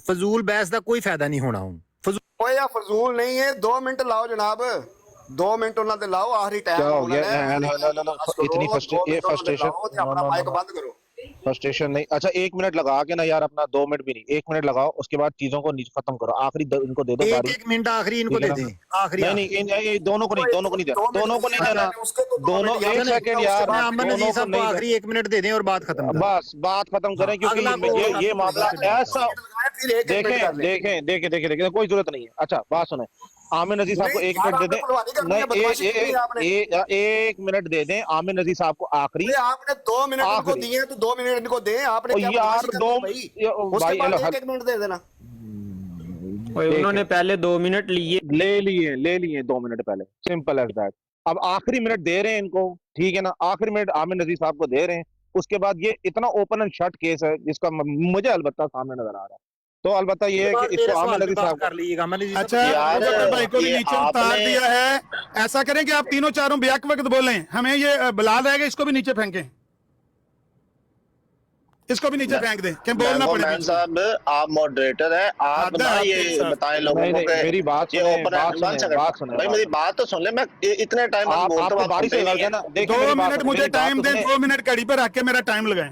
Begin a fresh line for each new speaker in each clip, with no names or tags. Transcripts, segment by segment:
فضول بحث کا کوئی فائدہ نہیں ہونا ہوں
فضول نہیں ہے 2 منٹ لاؤ جناب 2 منٹ انہوں نے لاؤ آخری ٹائم
کیا ہو گیا اتنی فرسٹریشن
اپنا مائک بند کرو
فرسٹریشن نہیں اچھا 1 منٹ لگا کے نا یار اپنا 2 منٹ بھی نہیں 1 منٹ لگاؤ اس کے بعد چیزوں کو ختم کرو آخری ان کو دے دو باری
1 منٹ آخری ان کو دے دیں آخری
نہیں دونوں کو نہیں دینا دونوں 1 سیکنڈ یار
امن عزیز صاحب کو آخری 1 منٹ دے دیں اور بات ختم کریں
بس بات ختم کریں کیونکہ یہ معاملہ ایسا دیکھیں کوئی ضرورت نہیں ہے اچھا بات سنیں عامر نذیر صاحب کو 1 منٹ دے دیں 1 منٹ دے دیں عامر نذیر صاحب کو آخری
آپ نے 2 منٹ ان کو دیے تو 2 منٹ ان کو دیں آپ نے
یار 2
1 منٹ دے دینا
انہوں نے پہلے 2 منٹ
لے لیے 2 منٹ پہلے سمپل ایز دیٹ اب آخری منٹ دے رہے ہیں ان کو ٹھیک ہے نا آخری منٹ عامر نذیر صاحب کو دے رہے ہیں اس کے بعد یہ اتنا اوپن اینڈ شٹ کیس ہے جس کا مجھے البتہ سامنے نظر آ رہا ہے تو البتہ یہ ہے کہ اس کو عامر نذیر صاحب
کر لیجیے گا
اچھا بھائی کو بھی نیچے اتار دیا ہے ایسا کریں کہ آپ تینوں چاروں بیک وقت بولیں ہمیں یہ بلال رہے گا اس کو بھی نیچے پھینکیں اس کو بھی نیچے پھینک دیں کہ بولنا پڑے
صاحب آپ ماڈریٹر ہیں آپ نا یہ بتائیں لوگوں کو کہ
میری بات سنیں
بھائی میری بات تو سن لیں میں اتنے ٹائم
آپ کو باری سے لگ گیا نا
2 منٹ مجھے ٹائم دیں 2 منٹ کڑی پر رکھ کے میرا ٹائم لگائیں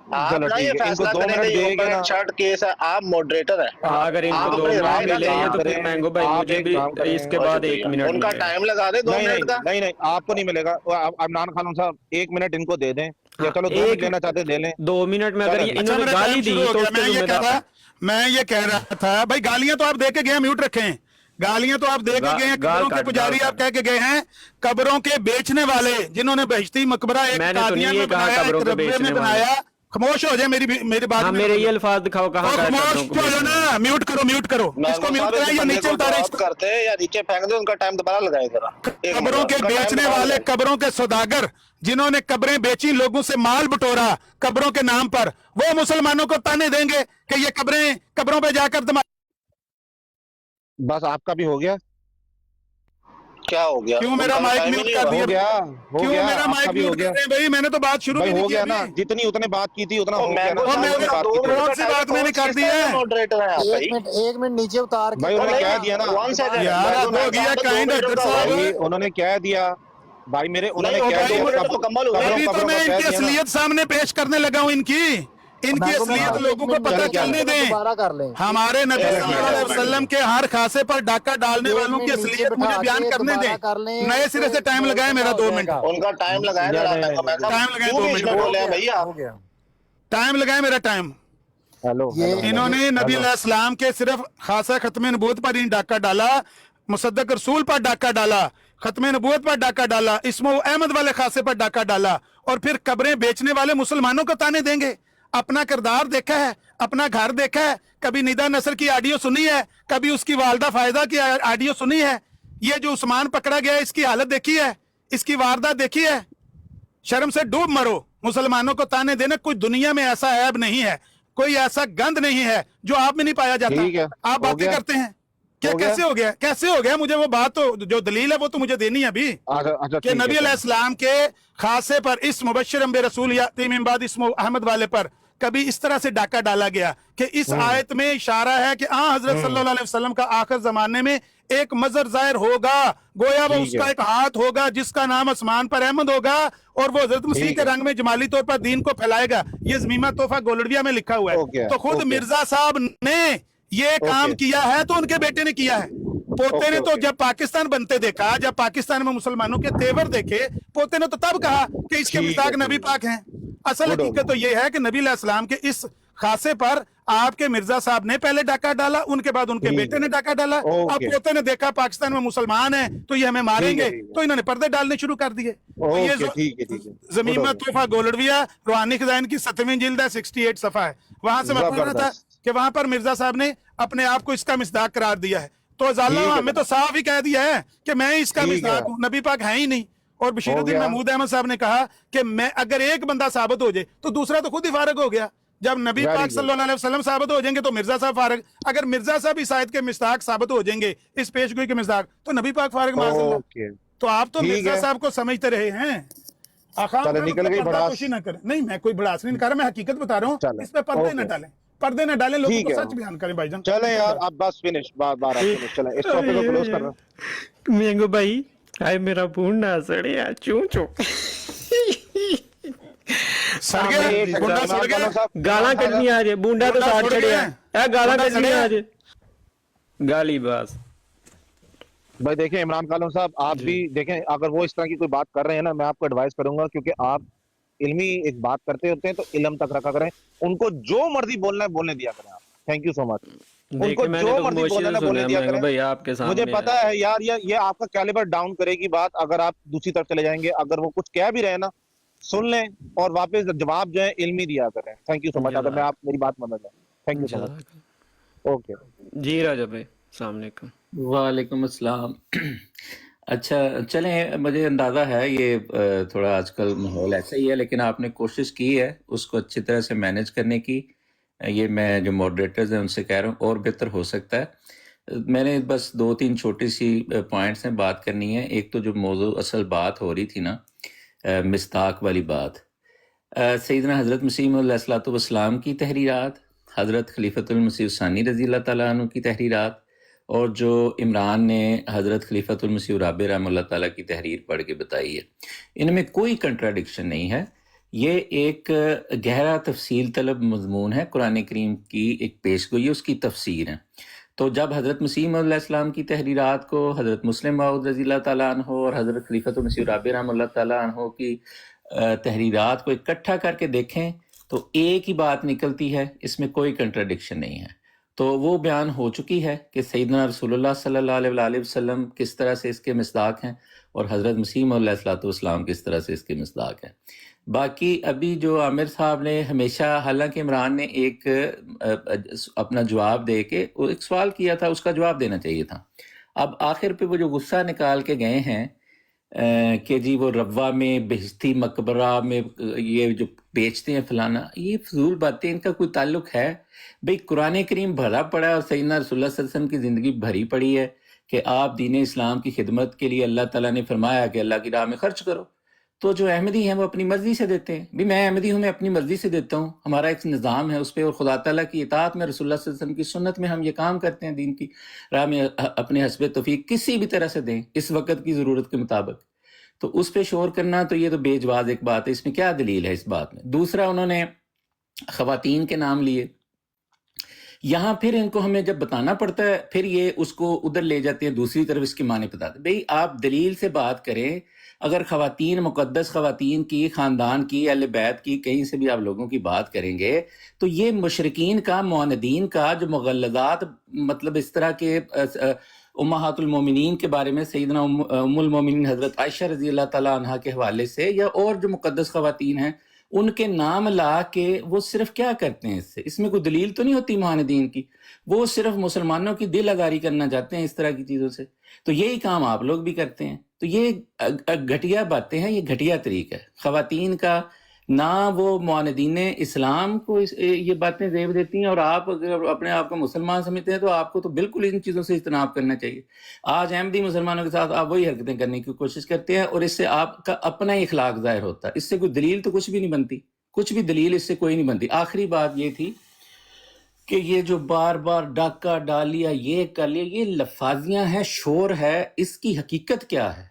آپ نا یہ فیصلہ کریں کہ یہ اوپن شارٹ کیس ہے آپ موڈریٹر ہیں
اگر ان کو 2 منٹ ملے ہیں تو پھر مینگو بھائی مجھے بھی اس کے بعد 1 منٹ
ان کا ٹائم لگا دیں 2 منٹ کا
نہیں آپ کو نہیں ملے گا عمران خان صاحب 1 منٹ ان کو دے دیں یا چلو 2 منٹ لینا چاہتے دے لیں
2 منٹ میں اگر انہوں نے گالی دی تو اس کے ذمہ دار
میں یہ کہہ رہا تھا بھائی گالیاں تو آپ دے کے گئے میوٹ رکھیں گالیاں تو آپ دے کے گئے ہیں قبروں کے پجاری آپ کہہ کے گئے ہیں قبروں کے بیچنے والے جنہوں نے بہشتی مقبرہ ایک قادیان میں بنایا ایک ربے میں بنایا خاموش ہو جائے میری بات
میرے یہ الفاظ دکھاؤ کہاں
خاموش ہو جاؤ نا میوٹ کرو اس کو میوٹ کریں یا نیچے اتارے اس کو
کرتے ہیں یا نیچے پھینک دیں ان کا ٹائم دوبارہ لگائے ذرا
قبروں کے بیچنے والے قبروں کے سوداگر جنہوں نے قبریں بیچی لوگوں سے مال بٹورا قبروں کے نام پر وہ مسلمانوں کو تانے دیں گے کہ یہ قبروں پہ جا کر
بس آپ کا بھی ہو گیا
کیا ہو گیا
کیوں میرا مائک میوٹ کر دیا کیوں میرا مائک میوٹ کر دیں بھائی میں نے تو بات شروع بھی
ہو گیا نا جتنی اتنے بات کی تھی اتنا ہو گیا
کون سی بات میں نے کر دی ہے
1 منٹ نیچے اتار کے
بھائی انہوں نے کہہ دیا نا
یار ہو گیا کائنڈ ڈاکٹر صاحب
انہوں نے کہہ دیا بھائی میرے انہوں نے کہہ دیا
ابھی تو میں ان کی اصلیت سامنے پیش کرنے لگا ہوں ان کی اصلیت لوگوں کو پتہ چلنے دیں ہمارے نبی صلی اللہ علیہ وسلم کے ہر خاصے پر ڈاکہ ڈالنے والوں کی اصلیت مجھے بیان کرنے دیں نئے سرے سے ٹائم لگائے میرا 2 منٹ
ان کا ٹائم لگائے
ٹائم لگائے میرا ٹائم انہوں نے نبی علیہ السلام کے صرف خاصہ ختم نبوت پر ہی ڈاکہ ڈالا مصدق رسول پر ڈاکہ ڈالا ختم نبوت پر ڈاکہ ڈالا اسم احمد والے خاصے پر ڈاکہ ڈالا اور پھر قبریں بیچنے والے مسلمانوں کو تانے دیں گے اپنا کردار دیکھا ہے اپنا گھر دیکھا ہے کبھی ندا نصر کی آڈیو سنی ہے کبھی اس کی والدہ فائدہ کی آڈیو سنی ہے یہ جو عثمان پکڑا گیا اس کی حالت دیکھی ہے اس کی واردات دیکھی ہے شرم سے ڈوب مرو مسلمانوں کو تانے دینا کوئی دنیا میں ایسا عیب نہیں ہے کوئی ایسا گند نہیں ہے جو آپ میں نہیں پایا جاتا آپ باتیں کرتے ہیں کیا کیسے ہو گیا مجھے وہ بات تو جو دلیل ہے وہ تو مجھے دینی ہے ابھی کہ نبی علیہ السلام کے خاصے پر اس مبشر بے رسول یاتی من بعد اسم احمد والے پر کبھی اس طرح سے ڈاکہ ڈالا گیا کہ اس آیت میں اشارہ ہے کہ حضرت صلی اللہ علیہ وسلم کا آخر زمانے میں ایک مظہر ظاہر ہوگا گویا وہ اس کا ایک ہاتھ ہوگا جس کا نام آسمان پر احمد ہوگا اور وہ حضرت مسیح کے رنگ میں جمالی طور پر دین کو پھیلائے گا یہ ضمیمہ تحفہ گولڑویہ میں لکھا ہوا ہے تو خود مرزا صاحب نے یہ کام کیا ہے تو ان کے بیٹے نے کیا ہے پوتے نے تو جب پاکستان بنتے دیکھا جب پاکستان میں مسلمانوں کے تیور دیکھے پوتے نے تو تب کہا کہ اس کے مصداق نبی پاک ہیں اصل حقیقت تو یہ ہے کہ نبی علیہ السلام کے اس خاصے پر آپ کے مرزا صاحب نے پہلے ڈاکہ ڈالا ان کے بعد ان کے بیٹے نے ڈاکہ ڈالا اب پوتے نے دیکھا پاکستان میں مسلمان ہیں تو یہ ہمیں ماریں گے تو انہوں نے پردے ڈالنے شروع کر دیے ضمیمہ تحفہ گولڑویہ روحانی خزائن کی 7ویں جلد ہے 68 صفحہ ہے وہاں سے میں پڑھ رہا تھا کہ وہاں پر مرزا صاحب نے اپنے آپ کو اس کا مصداق قرار دیا ہے تو ہمیں تو صاف ہی کہہ دیا ہے کہ میں اس کا مصداق ہوں نبی پاک ہے ہی نہیں اور بشیر الدین محمود احمد صاحب نے کہا کہ میں اگر ایک بندہ ثابت ہو جائے تو دوسرا تو خود ہی فارغ ہو گیا جب نبی پاک صلی اللہ علیہ وسلم ثابت ہو جائیں گے تو مرزا صاحب فارغ اگر مرزا صاحب اس آیت کے مصداق ثابت ہو جائیں گے اس پیش گوئی کے مصداق تو نبی پاک فارغ معاذ اللہ تو آپ تو مرزا صاحب کو سمجھتے رہے ہیں نہیں میں کوئی بڑاسری نہیں کر رہا میں حقیقت بتا رہا ہوں اس پہ پردے نہ ڈالیں पर्दे न डालें, लोगों
ठीक
को
है।
सच बयान करें भाईजान।
चले यार अब बस फिनिश, बात फिनिश, चले इस टॉपिक को क्लोज कर रहा हूं।
मैंगो भाई आए मेरा बूंदा सड़िया चू चू
सड़ गया बुंडा, सड़ गया।
गाला कटनी आज बूंदा तो
बुंडा
साठ
सड़
चढ़िया
गया।
है, गाला
बुंडा
कटनी
सड़िया।
आज गाली बस।
भाई देखें इमरान खान साहब, आप भी देखें, अगर वो इस तरह की कोई बात कर रहे हैं ना, मैं आपको एडवाइस करूंगा, क्योंकि आप इल्मी एक बात करते होते हैं तो इल्म तक रखा करें, उनको जो मर्जी बोलना है बोलने दिया करें आप। Thank you so much. उनको जो मर्जी बोलना है बोलने दिया करें
भाई आपके सामने
मुझे पता है यार, ये आपका कैलिबर डाउन करेगी बात अगर आप दूसरी तरफ चले जाएंगे। अगर वो कुछ कह भी रहे हैं ना, सुन लें और वापस जवाब जो है इल्मी दिया करें। थैंक यू सो मच, अगर मैं आप मेरी बात समझ जाए। Thank you so much. Okay
जी राजा भाई, अस्सलाम वालेकुम।
वालेकुम अस्सलाम। अच्छा चलें, मुझे अंदाज़ा है ये थोड़ा आजकल माहौल ऐसा ही है, लेकिन आपने कोशिश की है उसको अच्छी तरह से मैनेज करने की। ये मैं जो मॉडरेटर्स हैं उनसे कह रहा हूँ और बेहतर हो सकता है। मैंने बस 2-3 छोटी सी पॉइंट्स हैं बात करनी है। एक तो जो मौजू असल बात हो रही थी ना, मिस्ताक वाली बात, सैयदना हज़रत मसीह मौऊद अलैहिस्सलाम की तहरीरात, हज़रत खलीफतुल मसीह सानी रज़ी अल्लाह ताला अन्हु की तहरीरात, और जो इमरान ने हज़रत खलीफतुल मसीह राबे रहमतुल्लाह ताला की तहरीर पढ़ के बताई है, इनमें कोई कंट्राडिक्शन नहीं है। ये एक गहरा तफसील तलब मज़मून है, कुरान करीम की एक पेशगोई, उसकी तफसीर है। तो जब हज़रत मसीह मौऊद अलैहिस्सलाम की तहरीरात को हज़रत मुस्लिम मौऊद रज़ी अल्लाह ताला अन्हु और हज़रत खलीफतुल मसीह राबे रहमतुल्लाह ताला अन्हु की तहरीरात को इकट्ठा करके देखें तो एक ही बात निकलती है, इसमें कोई कंट्राडिक्शन नहीं है। तो वो बयान हो चुकी है कि सैयदना रसूलुल्लाह सल्लल्लाहु अलैहि वसल्लम किस तरह से इसके मिस्दाक हैं और हज़रत मसीह मौऊद अलैहिस्सलाम किस तरह से इसके मिस्दाक हैं। बाकी अभी जो आमिर साहब ने हमेशा, हालांकि इमरान ने एक अपना जवाब दे के एक सवाल किया था, उसका जवाब देना चाहिए था। अब आखिर पे वो जो गुस्सा निकाल के गए हैं कि जी वो रवा में, बेहस्ती मकबरा में ये जो बेचते हैं फलाना, ये फजूल बातें, इनका कोई ताल्लुक है? भाई कुरान करीम भरा पड़ा है और सैयदना रसूलुल्लाह सल्लल्लाहु अलैहि वसल्लम की ज़िंदगी भरी पड़ी है कि आप दीन इस्लाम की खिदमत के लिए अल्लाह ताला ने फरमाया कि अल्लाह की राह में खर्च करो। तो जो अहमदी हैं वो अपनी मर्जी से देते हैं। भी मैं अहमदी हूँ, मैं अपनी मर्जी से देता हूँ, हमारा एक निज़ाम है उस पर, और खुदा ताला की इताअत में, रसूलुल्लाह सल्लल्लाहु अलैहि वसल्लम की सुन्नत में हम ये काम करते हैं, दीन की राह में अपने हस्बे तौफीक किसी भी तरह से दें इस वक्त की ज़रूरत के मुताबिक। तो उस पर शोर करना तो ये तो बेजवाज एक बात है, इसमें क्या दलील है इस बात में? दूसरा, उन्होंने ख़वातीन के नाम लिए, यहाँ फिर इनको हमें जब बताना पड़ता है फिर ये उसको उधर ले जाते हैं, दूसरी तरफ इसके माने बताते हैं। भाई आप दलील से बात करें, अगर ख़वातीन, मुक़द्दस ख़वातीन की, ख़ानदान की, अहले बैत की, कहीं से भी आप लोगों की बात करेंगे तो ये मुशरिकीन का, मुआनदीन का जो मुग़ल्लज़ात, मतलब इस तरह के उम्महातुल मोमिनीन के बारे में, सैयदना उम्मुल मोमिनीन हज़रत आयशा रज़ी अल्लाह ताला अन्हा के हवाले से, या और जो मुक़द्दस ख़वातीन हैं उनके नाम ला के वो सिर्फ क्या करते हैं, इसमें कोई दलील तो नहीं होती मुआनदीन की, वो सिर्फ मुसलमानों की दिल आगारी करना चाहते हैं इस तरह की चीज़ों से। तो यही काम आप लोग भी करते हैं। तो ये घटिया बातें हैं, ये घटिया तरीका है ख़वातीन का। ना वो मुआनदीन इस्लाम को ये बातें जेब देती हैं, और आप अगर अपने आप को मुसलमान समझते हैं तो आपको तो बिल्कुल इन चीज़ों से इज्तनाब करना चाहिए। आज अहमदी मुसलमानों के साथ आप वही हरकतें करने की कोशिश करते हैं और इससे आपका अपना ही इखलाक ज़ाहिर होता है। इससे कोई दलील तो कुछ भी नहीं बनती, कुछ भी दलील इससे कोई नहीं बनती। आखिरी बात ये थी कि ये जो बार बार डाका डाल लिया, ये कर लिया, ये लफाजियाँ हैं, शोर है, इसकी हकीकत क्या है?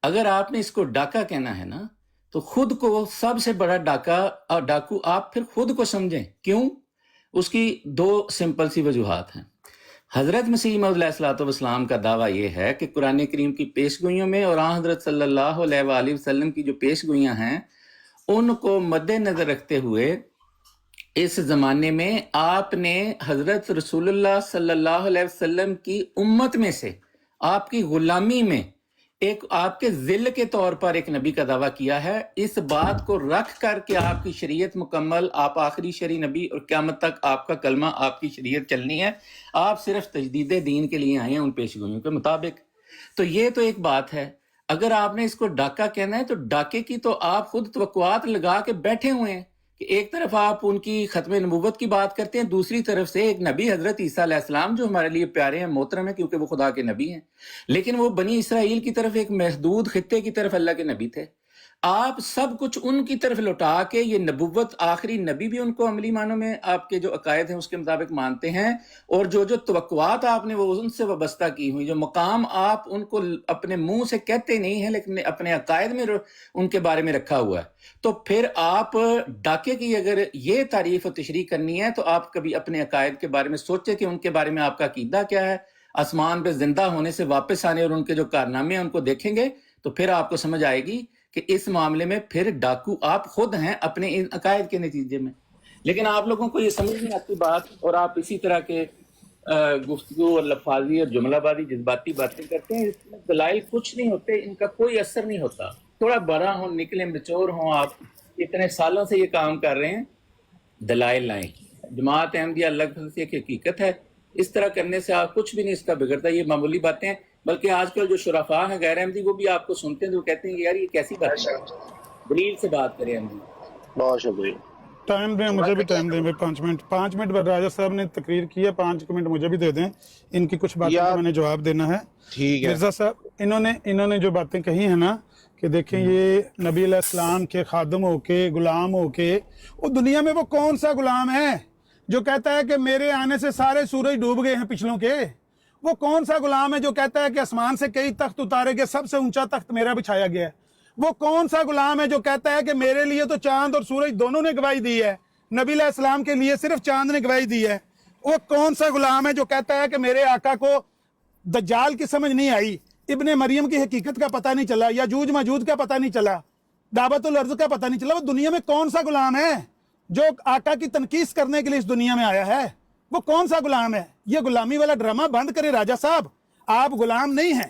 अगर आपने इसको डाका कहना है ना, तो खुद को सबसे बड़ा डाकू आप फिर खुद को समझें। क्यों? उसकी 2 सिंपल सी वजूहात हैं। हज़रत मसीह मौऊद अलैहिस्सलाम का दावा ये है कि कुरान करीम की पेशगोइयों में और हज़रत सल्लल्लाहु अलैहि वसल्लम की जो पेशगोइयाँ हैं उनको मद्देनज़र रखते हुए इस ज़माने में आपने हज़रत रसूलुल्लाह सल्लल्लाहु अलैहि वसल्लम की उम्मत में से, आपकी गुलामी में, एक आपके ज़िल के तौर पर एक नबी का दावा किया है। इस बात को रख कर के आपकी शरीयत मुकम्मल, आप आखिरी शरी नबी और क़यामत तक आपका कलमा, आपकी शरीयत चलनी है। आप सिर्फ तजदीद दीन के लिए आए हैं उन पेशगोइयों के मुताबिक। तो ये तो एक बात है। अगर आपने इसको डाका कहना है तो डाके की तो आप खुद तवक्कुआत लगा के बैठे हुए हैं कि एक तरफ आप उनकी खत्म नबूवत की बात करते हैं, दूसरी तरफ से एक नबी हज़रत ईसा अलैहिस्सलाम जो हमारे लिए प्यारे हैं, मोहतरम है, क्योंकि वो खुदा के नबी हैं, लेकिन वो बनी इसराइल की तरफ एक महदूद खित्ते की तरफ अल्लाह के नबी थे। آپ سب کچھ ان کی طرف لوٹا کے یہ نبوت، آخری نبی بھی ان کو عملی معنوں میں آپ کے جو عقائد ہیں اس کے مطابق مانتے ہیں، اور جو توقعات آپ نے وہ ان سے وابستہ کی ہوئی، جو مقام آپ ان کو اپنے منہ سے کہتے نہیں ہیں لیکن اپنے عقائد میں ان کے بارے میں رکھا ہوا ہے، تو پھر آپ ڈاکے کی اگر یہ تعریف و تشریح کرنی ہے تو آپ کبھی اپنے عقائد کے بارے میں سوچیں کہ ان کے بارے میں آپ کا عقیدہ کیا ہے، آسمان پہ زندہ ہونے سے واپس آنے اور ان کے جو کارنامے ہیں ان کو دیکھیں گے تو پھر آپ کو سمجھ آئے گی کہ اس معاملے میں پھر ڈاکو آپ خود ہیں اپنے ان عقائد کے نتیجے میں۔ لیکن آپ لوگوں کو یہ سمجھ نہیں آتی بات، اور آپ اسی طرح کے گفتگو اور لفاظی اور جملہ بازی جذباتی باتیں کرتے ہیں، اس میں دلائل کچھ نہیں ہوتے، ان کا کوئی اثر نہیں ہوتا۔ تھوڑا بڑا ہوں، نکلیں، میچور ہوں، آپ اتنے سالوں سے یہ کام کر رہے ہیں، دلائل لائیں۔ جماعت احمدیہ لگ بھگ سے ایک حقیقت ہے، اس طرح کرنے سے آپ کچھ بھی نہیں اس کا بگڑتا، یہ معمولی باتیں ہیں۔ بلکہ آج کل جو شرفاء ہیں غیر احمدی وہ بھی آپ کو سنتے ہیں تو وہ کہتے ہیں کہ یار یہ کیسی بات ہے، دلیل سے بات کریں احمدی۔
بہت شکریہ۔
ٹائم دیں، مجھے بھی ٹائم دیں بھائی، 5 منٹ راجہ صاحب نے تقریر کی ہے، 5 منٹ مجھے بھی دے دیں، ان کی کچھ باتوں کا میں نے جواب دینا ہے۔
ٹھیک ہے
مرزا صاحب انہوں نے جو باتیں کہی ہیں نا کہ دیکھیں یہ نبی علیہ السلام کے خادم ہو کے، غلام ہو کے، وہ دنیا میں وہ کون سا غلام ہے جو کہتا ہے کہ میرے آنے سے سارے سورج ڈوب گئے ہیں پچھلوں کے؟ وہ کون سا غلام ہے جو کہتا ہے کہ آسمان سے کئی تخت اتارے گئے، سب سے اونچا تخت میرا بچھایا گیا ہے؟ وہ کون سا غلام ہے جو کہتا ہے کہ میرے لیے تو چاند اور سورج دونوں نے گواہی دی ہے، نبی علیہ السلام کے لیے صرف چاند نے گواہی دی ہے؟ وہ کون سا غلام ہے جو کہتا ہے کہ میرے آقا کو دجال کی سمجھ نہیں آئی، ابن مریم کی حقیقت کا پتہ نہیں چلا، یاجوج ماجوج کا پتہ نہیں چلا، دعوت الارض کا پتہ نہیں چلا؟ وہ دنیا میں کون سا غلام ہے جو آقا کی تنقیص کرنے کے لیے اس دنیا میں آیا ہے؟ وہ کون سا غلام ہے؟ یہ غلامی والا ڈرامہ بند کرے راجہ صاحب، آپ غلام نہیں ہیں،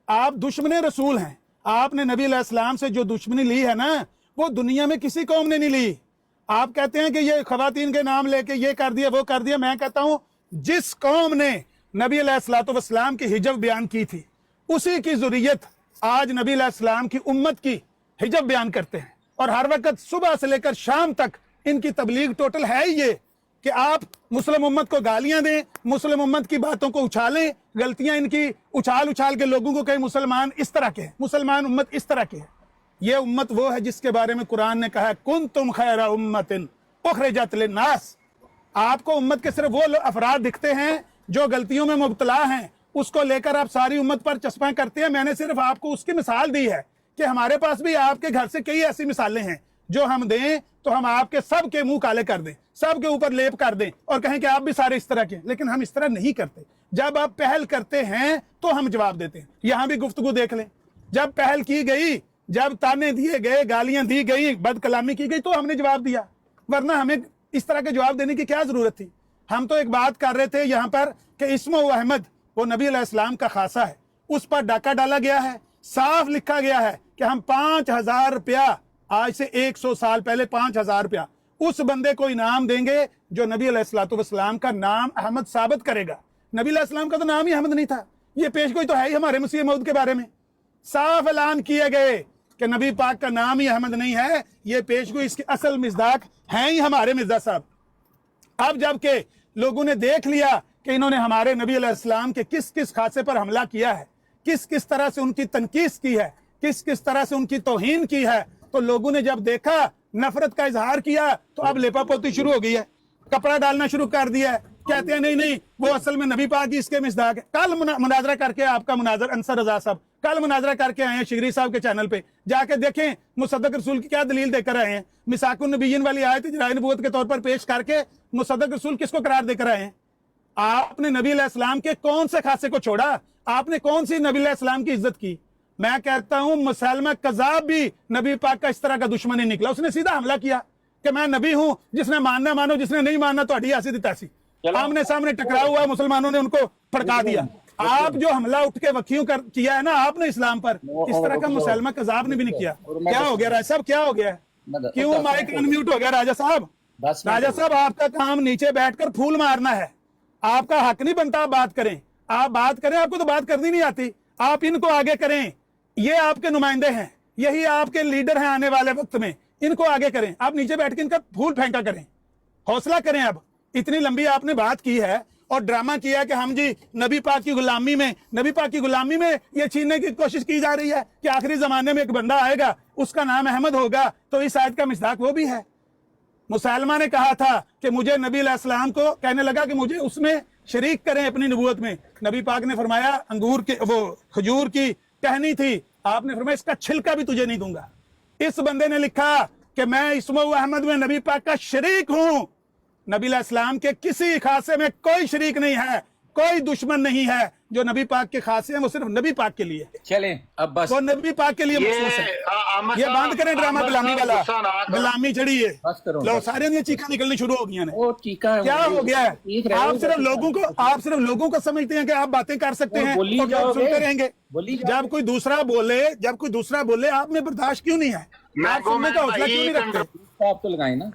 آپ دشمن رسول ہیں۔ آپ نے نبی علیہ السلام سے جو دشمنی لی ہے نا وہ دنیا میں کسی قوم نے نہیں لی۔ آپ کہتے ہیں کہ یہ خواتین کے نام لے کے یہ کر دیا وہ کر دیا، میں کہتا ہوں جس قوم نے نبی علیہ السلام کی حجب بیان کی تھی اسی کی ذریت آج نبی علیہ السلام کی امت کی حجب بیان کرتے ہیں، اور ہر وقت صبح سے لے کر شام تک ان کی تبلیغ ٹوٹل ہے ہی یہ کہ آپ مسلم امت کو گالیاں دیں، مسلم امت کی باتوں کو اچھالیں، غلطیاں ان کی اچھال کے لوگوں کو کہیں مسلمان اس طرح کے ہیں، مسلمان امت اس طرح کے ہے۔ یہ امت وہ ہے جس کے بارے میں قرآن نے کہا ہے کنتم خیر امت اخرجت للناس۔ آپ کو امت کے صرف وہ افراد دکھتے ہیں جو غلطیوں میں مبتلا ہیں، اس کو لے کر آپ ساری امت پر چسپاں کرتے ہیں۔ میں نے صرف آپ کو اس کی مثال دی ہے کہ ہمارے پاس بھی آپ کے گھر سے کئی ایسی مثالیں ہیں جو ہم دیں تو ہم آپ کے سب کے منہ کالے کر دیں، سب کے اوپر لیپ کر دیں اور کہیں کہ آپ بھی سارے اس طرح کے ہیں، لیکن ہم اس طرح نہیں کرتے۔ جب آپ پہل کرتے ہیں تو ہم جواب دیتے ہیں۔ یہاں بھی گفتگو دیکھ لیں، جب پہل کی گئی، جب تانے دیے گئے، گالیاں دی گئی، بد کلامی کی گئی تو ہم نے جواب دیا، ورنہ ہمیں اس طرح کے جواب دینے کی کیا ضرورت تھی؟ ہم تو ایک بات کر رہے تھے یہاں پر کہ اسمہ احمد وہ نبی علیہ السلام کا خاصہ ہے، اس پر ڈاکہ ڈالا گیا ہے، صاف لکھا گیا ہے کہ ہم 5000 روپیہ، آج سے 100 سال پہلے 5000 روپیہ اس بندے کو انعام دیں گے جو نبی علیہ السلام کا نام احمد ثابت کرے گا۔ نبی علیہ السلام کا تو نام ہی احمد نہیں تھا، یہ پیش گوئی تو ہے ہی ہمارے مسیح موعود کے بارے میں، صاف اعلان کیے گئے کہ نبی پاک کا نام ہی احمد نہیں ہے، یہ پیش گوئی اس کے اصل مصداق ہیں ہی ہمارے مرزا صاحب۔ اب جب کہ لوگوں نے دیکھ لیا کہ انہوں نے ہمارے نبی علیہ السلام کے کس کس خاصے پر حملہ کیا ہے، کس کس طرح سے ان کی تنقیص کی ہے، کس کس طرح سے ان کی توہین کی ہے، تو لوگوں نے جب دیکھا، نفرت کا اظہار کیا، تو اب لیپا پوتی شروع ہو گئی ہے، کپڑا ڈالنا شروع کر دیا ہے، کہتے ہیں نہیں وہ اصل میں نبی پاک ہی اس کے مصداق ہے۔ کل مناظرہ کر کے آپ کا مناظر انصر رضا صاحب کل مناظرہ کر کے آئے ہیں شگری صاحب کے چینل پہ، جا کے دیکھیں مصدق رسول کی کیا دلیل دے کر آئے ہیں، مساک النبیین والی آیت اجراء نبوت کے طور پر پیش کر کے مصدق رسول کس کو قرار دے کر آئے ہیں؟ آپ نے نبی علیہ السلام کے کون سے خاصے کو چھوڑا؟ آپ نے کون سی نبی علیہ السلام کی عزت کی؟ میں کہتا ہوں مسلمہ کذاب بھی نبی پاک کا اس طرح کا دشمن نہیں نکلا، اس نے سیدھا حملہ کیا کہ میں نبی ہوں، جس نے ماننا مانو، جس نے نہیں ماننا تو ہڈی ایسی دی تیسی۔ آمنے سامنے ٹکرا ہوا، مسلمانوں نے ان کو پھڑکا دیا۔ آپ جو حملہ اٹھ کے وکیوں کیا ہے نا آپ نے اسلام پر، اس طرح کا مسلمہ کذاب نے بھی نہیں کیا۔ کیا ہو گیا راجہ صاحب، کیا ہو گیا ہے؟ کیوں مائک انمیوٹ ہو گیا راجہ صاحب؟ راجہ صاحب آپ کا کام نیچے بیٹھ کر پھول مارنا ہے، آپ کا حق نہیں بنتا آپ بات کریں، آپ بات کریں، آپ کو تو بات کرنی نہیں آتی، آپ ان کو آگے کریں، یہ آپ کے نمائندے ہیں، یہی آپ کے لیڈر ہیں آنے والے وقت میں، ان کو آگے کریں، آپ نیچے بیٹھ کے ان کا پھول پھینکا کریں، حوصلہ کریں۔ اب اتنی لمبی آپ نے بات کی ہے اور ڈرامہ کیا ہے کہ ہم جی نبی پاک کی غلامی میں یہ چھیننے کی کوشش کی جا رہی ہے کہ آخری زمانے میں ایک بندہ آئے گا، उसका नाम अहमद होगा, तो इस आयत का मिसदाक वो भी है। मुसलमा ने कहा था कि मुझे नबी अलैहिस्सलाम को कहने लगा कि मुझे उसमें शरीक करें अपनी नबूवत में। नबी पाक ने फरमाया अंगूर के वो खजूर की टहनी थी, आपने फरमाया इसका छिलका भी तुझे नहीं दूंगा। इस बंदे ने लिखा कि मैं इस्मो अहमद में नबी पाक का शरीक हूं। नबी अलैहिस्सलाम के किसी खासे में कोई शरीक नहीं है, कोई दुश्मन नहीं है। जो नबी पाक के खासे हैं वो सिर्फ नबी पाक के लिए है।
चलें अब बस,
वो नबी पाक के लिए मखसूस है। ये बंद करें ड्रामा गुलामी वाला, गुलामी चढ़ी है।
बस करो।
लो सारे ये चीखा निकलनी शुरू हो गई हैं।
वो चीका है,
क्या
वो
हो गया है?
चीख रहे हो,
आप सिर्फ लोगों को समझते हैं कि आप बातें कर सकते हैं
बोली
और लोग
जाओगे,
सुनते रहेंगे।
बोली जाओगे।
जब कोई दूसरा बोले आप में बर्दाश्त क्यों नहीं है? आप सुनने का हौसला क्यों नहीं रखते?
आप तो लगाए ना,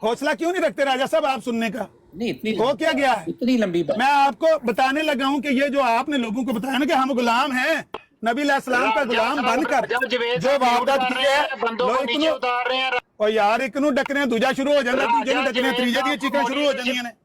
हौसला क्यों नहीं रखते राजा साहब आप सुनने का?
नहीं इतनी
हो क्या गया है?
इतनी लंबी बात।
मैं आपको बताने लगा हूं कि ये जो आपने लोगों को बताया ना कि हम गुलाम हैं, नबी अलैहिस्सलाम का गुलाम बनकर जो वारदात की है, लोग इतनू
उतार रहे हैं।
ओ यार इकनू डकने दूजा शुरू हो जाना, दूजे नु डकने त्रीजे दी चीखां शुरू हो जानियां ने।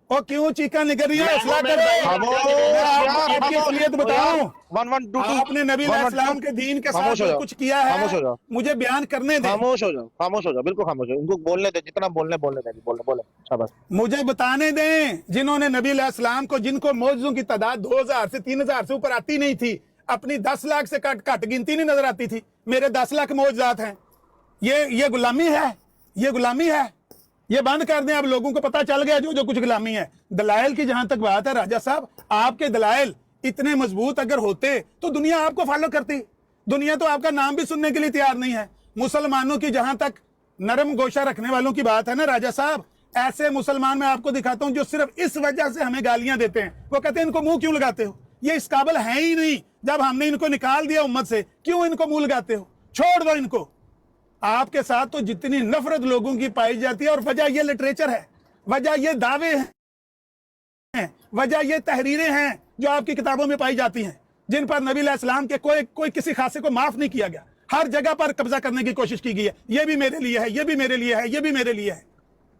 ओ क्यों चीखां निकल रही है? हौसला करो। मैं आपको एक असलियत बताऊं,
1 1 2 2
आपने नबी अलैहिस्सलाम के दीन के साथ
खामोश हो
जो
जाओ,
कुछ किया
खामोश हो
है
जाओ।
मुझे बयान करने दे,
खामोश हो जाओ, बिल्कुल खामोश हो। इनको बोलने दे, जितना बोलने दे, बोले शाबाश।
मुझे बताने दें जिन्होंने नबी अलैहिस्सलाम को, जिनको मौजूदों की तादाद 2000 से 3000 से ऊपर आती नहीं थी, अपनी 10 लाख से घट गिनती नहीं नजर आती थी, मेरे 10 लाख मौजूदात हैं। ये गुलामी है, ये गुलामी है। ये बंद कर दें। अब लोगों को पता चल गया जो कुछ गुलामी है। दलाइल की जहां तक बात है राजा साहब, आपके दलाइल इतने मजबूत अगर होते तो दुनिया आपको फॉलो करती। दुनिया तो आपका नाम भी सुनने के लिए तैयार नहीं है। मुसलमानों की जहां तक नरम गोशा रखने वालों की बात है ना राजा साहब, ऐसे मुसलमान मैं आपको दिखाता हूं जो सिर्फ इस वजह से हमें गालियां देते हैं। वो कहते हैं इनको मुंह क्यों लगाते हो, ये इस काबिल है ही नहीं। जब हमने इनको निकाल दिया उम्मत से, क्यों इनको मुंह लगाते हो? छोड़ दो इनको। आपके साथ तो जितनी नफरत लोगों की पाई जाती है, और वजह ये लिटरेचर है, वजह ये दावे हैं, वजह ये तहरीरें हैं जो आपकी किताबों में पाई जाती हैं, जिन पर नबी अलैहिस्सलाम के कोई किसी खासे को माफ नहीं किया गया। हर जगह पर कब्जा करने की कोशिश की गई है। ये भी मेरे लिए है, ये भी मेरे लिए है, ये भी मेरे लिए है।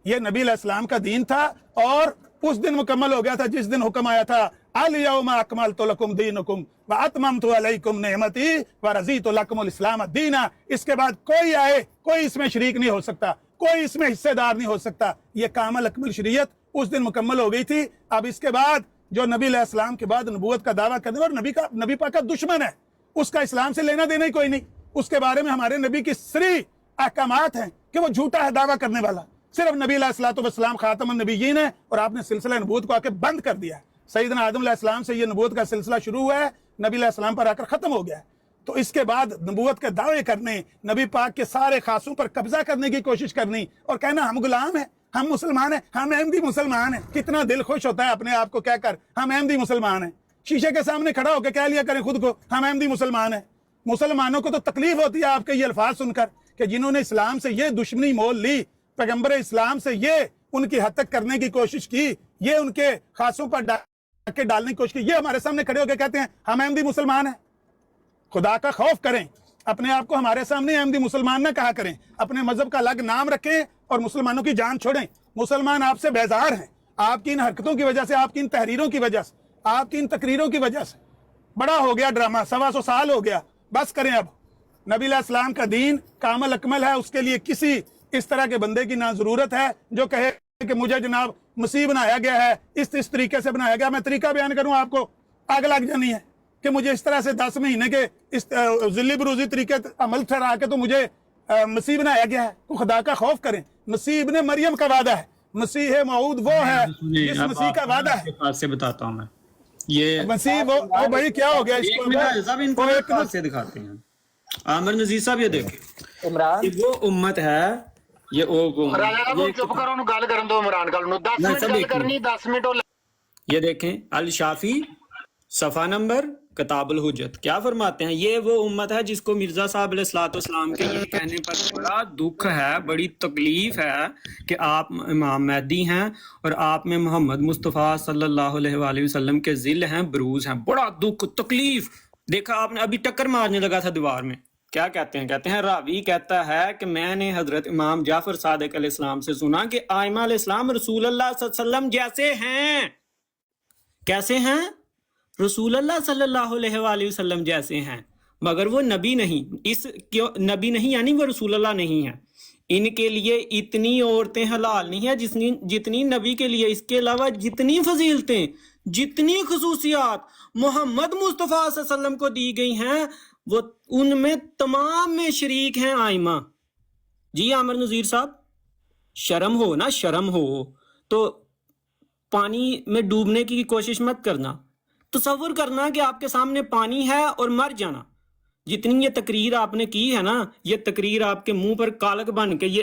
ये नबी अलैहिस्सलाम का दीन था और उस दिन मुकम्मल हो गया था जिस दिन हुक्म आया था अल यौमा अकमलतु लकुम दीनकुम व अतममतु अलैकुम निअमती व रज़ीतु लकुमुल इस्लाम दीना। इसके बाद कोई आए, कोई इसमें शरीक नहीं हो सकता, कोई इसमें हिस्सेदार नहीं हो सकता। ये कामल अकमल शरीयत उस दिन मुकम्मल हो गई थी। अब इसके बाद जो नबी अलैहिस्सलाम के बाद नबूवत का दावा करने और नबी पाक का दुश्मन है, उसका इस्लाम से लेना देना ही कोई नहीं। उसके बारे में हमारे नबी की सरी अहकामात हैं कि वो झूठा है दावा करने वाला। सिर्फ नबी अलैहिस्सलाम खातमुन नबिय्यीन है और आपने सिलसिला नबूवत को आके बंद कर दिया है। सैयदना आदम अलैहिस्सलाम से ये नबूवत का सिलसिला शुरू हुआ है, नबी अलैहिस्सलाम पर आकर खत्म हो गया है। तो इसके बाद नबूवत के दावे करने, नबी पाक के सारे खासों पर कब्जा करने की कोशिश करनी और कहना हम गुलाम हैं, हम मुसलमान हैं, हम अहमदी मुसलमान हैं। कितना दिल खुश होता है अपने आप को कहकर हम अहमदी मुसलमान हैं। शीशे के सामने खड़ा होकर कह लिया करें खुद को हम अहमदी मुसलमान हैं। मुसलमानों को तो तकलीफ होती है आपके ये अल्फाज सुनकर कि जिन्होंने इस्लाम से ये दुश्मनी मोल ली, पैगंबर इस्लाम से ये उनकी हद तक करने की कोशिश की, ये उनके खासों पर डाके डालने की कोशिश की, ये हमारे सामने खड़े होकर कहते हैं हम अहमदी मुसलमान हैं। खुदा का खौफ करें, अपने आप को हमारे सामने अहमदी मुसलमान ना कहा करें, अपने मजहब का अलग नाम रखें और मुसलमानों की जान छोड़ें। मुसलमान आपसे बेजार हैं, आपकी इन हरकतों की वजह से, आपकी इन तहरीरों की वजह से, आपकी इन तकरीरों की वजह से। बड़ा हो गया ड्रामा, 125 साल हो गया, बस करें अब। नबी अलैहिस्सलाम का दीन कामल अकमल है, उसके लिए किसी इस तरह के बंदे की ना जरूरत है जो कहे कि मुझे जनाब मसीह बनाया गया है, इस तरीके से बनाया गया। मैं तरीका बयान करूं आपको, आग लग जानी है कि मुझे इस तरह से 10 महीने के इस जिल्ली बरूजी तरीके अमल ठहरा के तो मुझे मसीह बनाया गया है। तो खुदा का खौफ करें। मसीह इब्ने मरियम का वादा है, मसीह मऊद वो है जिस मसीह का वादा है।
से बताता हूँ मैं, ये
मसीह वो भाई क्या हो गया इसको
इनको से दिखाते हैं। आमिर नजीर साहब ये देखें,
इमरान
वो उम्मत है, ये
चुप करो, गल करन दो इमरान गल नूं 10 मिनट गल करनी, 10 मिनट।
ये देखें अल शाफी सफ़ा नंबर किताबुल हुज्जत क्या फरमाते हैं। ये वो उम्मत है जिसको मिर्जा साहब अलैहिस्सलाम के ये कहने पर बड़ा दुख है, बड़ी तकलीफ है कि आप इमाम महदी हैं और आप में मोहम्मद मुस्तफ़ा सल्लल्लाहु अलैहि वसल्लम के ज़िल हैं, बरूज हैं। बड़ा दुख, तकलीफ। देखा आपने, अभी टक्कर मारने लगा था दीवार में। क्या कहते हैं? कहते हैं रावी कहता है कि मैंने हजरत इमाम जाफर सादिक अलैहिस्सलाम से सुना कि आइमा अलैहिस्सलाम रसूल अल्लाह सल्लल्लाहु अलैहि वसल्लम जैसे हैं। कैसे हैं? रसूल अल्लाह सल्लल्लाहु अलैहि वसल्लम जैसे हैं। मगर वो नबी नहीं, इस क्यों नबी नहीं यानी वो रसूल अल्लाह नहीं है। इनके लिए इतनी औरतें हलाल नहीं है जितनी नबी के लिए। इसके अलावा जितनी फजीलतें, जितनी खसूसियात मोहम्मद मुस्तफ़ा सल्लल्लाहु अलैहि वसल्लम को दी गई हैं, वो उनमें तमाम में शरीक हैं आइमा। जी आमिर नज़ीर साहब, शर्म हो ना, शर्म हो तो पानी में डूबने की कोशिश मत करना। तसव्वुर करना कि आपके सामने पानी है और मर जाना। जितनी ये तकरीर आपने की है ना, ये तकरीर आपके मुंह पर कालक बन के, ये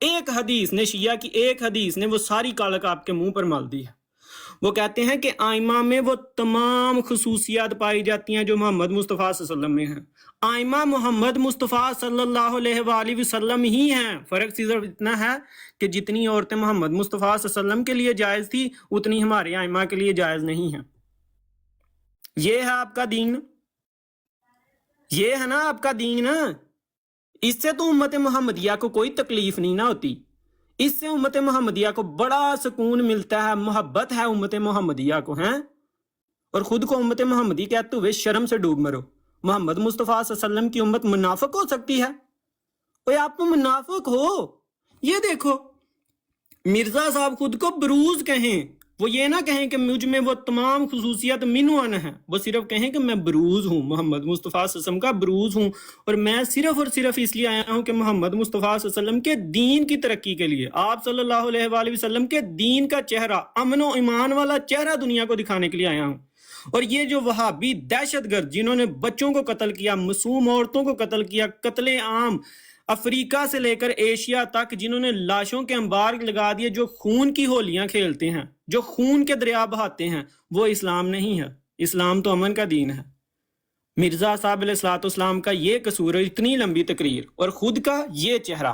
एक हदीस ने, शिया की एक हदीस ने वो सारी कालक आपके मुंह पर मल दी है। वो कहते हैं कि आइमा में वो तमाम खसूसियात पाई जाती हैं जो मोहम्मद मुस्तफ़ा सल्लल्लाहु अलैहि वसल्लम में हैं। आइमा मोहम्मद मुस्तफ़ा सल्लल्लाहु अलैहि वसल्लम ही हैं। फ़र्क सिर्फ इतना है कि जितनी औरतें मोहम्मद मुस्तफ़ा सल्लल्लाहु अलैहि वसल्लम के लिए जायज़ थी, उतनी हमारे आइमा के लिए जायज़ नहीं है। ये है आपका दीन, ये है ना आपका दीन ना। इससे तो उम्मत मोहम्मदिया को कोई तकलीफ नहीं ना होती। इससे उम्मत मोहम्मदिया को बड़ा सुकून मिलता है, मोहब्बत है उम्मत मोहम्मदिया को, हैं। और खुद को उम्मत मोहम्मदी कहते हुए शर्म से डूब मरो। मोहम्मद मुस्तफ़ा सल्लल्लाहु अलैहि वसल्लम की उम्मत मुनाफिक हो सकती है? ओए आप तो मुनाफिक हो। ये देखो, मिर्जा साहब खुद को बरूज कहें, वो ये ना कहें कि मुझ में वो तमाम खसूसियत मिनवन है, वो सिर्फ कहें कि मैं बरूज हूँ, मोहम्मद मुस्तफ़ा सल्लल्लाहु अलैहि वसल्लम का बरूज हूँ, और मैं सिर्फ और सिर्फ इसलिए आया हूँ कि मोहम्मद मुस्तफ़ा सल्लल्लाहु अलैहि वसल्लम के दीन की तरक्की के लिए, आप सल्लल्लाहु अलैहि वसल्लम के दीन का चेहरा, अमन व ईमान वाला चेहरा दुनिया को दिखाने के लिए आया हूँ। और ये जो वहाबी दहशतगर्द जिन्होंने बच्चों को कत्ल किया, मासूम औरतों को कत्ल किया, कत्ले आम अफ्रीका से लेकर एशिया तक, जिन्होंने लाशों के अंबार लगा दिए, जो खून की होलियां खेलते हैं, जो खून के दरिया बहाते हैं, वो इस्लाम नहीं है। इस्लाम तो अमन का दीन है। मिर्जा साहब अलैहिस्सलाम का ये कसूर है, इतनी लंबी तकरीर और खुद का ये चेहरा।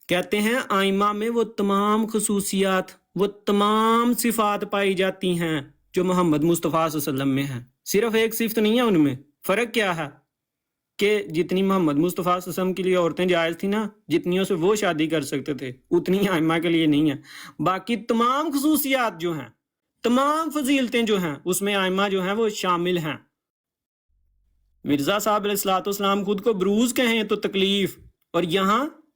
कहते हैं आइमा में वो तमाम खसूसियात, वो तमाम सिफात पाई जाती हैं जो मोहम्मद मुस्तफ़ा सल्लल्लाहु अलैहि वसल्लम में है। सिर्फ एक सिफ्त नहीं है उनमें। फ़र्क क्या है कि जितनी मोहम्मद मुस्तफ़ा सल्लल्लाहु अलैहि वसल्लम के लिए औरतें जायज़ थी ना, जितनियों से वो शादी कर सकते थे, उतनी आइमा के लिए नहीं है। बाकी तमाम खसूसियात जो हैं, तमाम फजीलतें जो हैं, उसमें आइमा जो हैं वो शामिल हैं। मिर्ज़ा साहब अलैहिस्सलाम खुद को बरूज कहें तो तकलीफ, और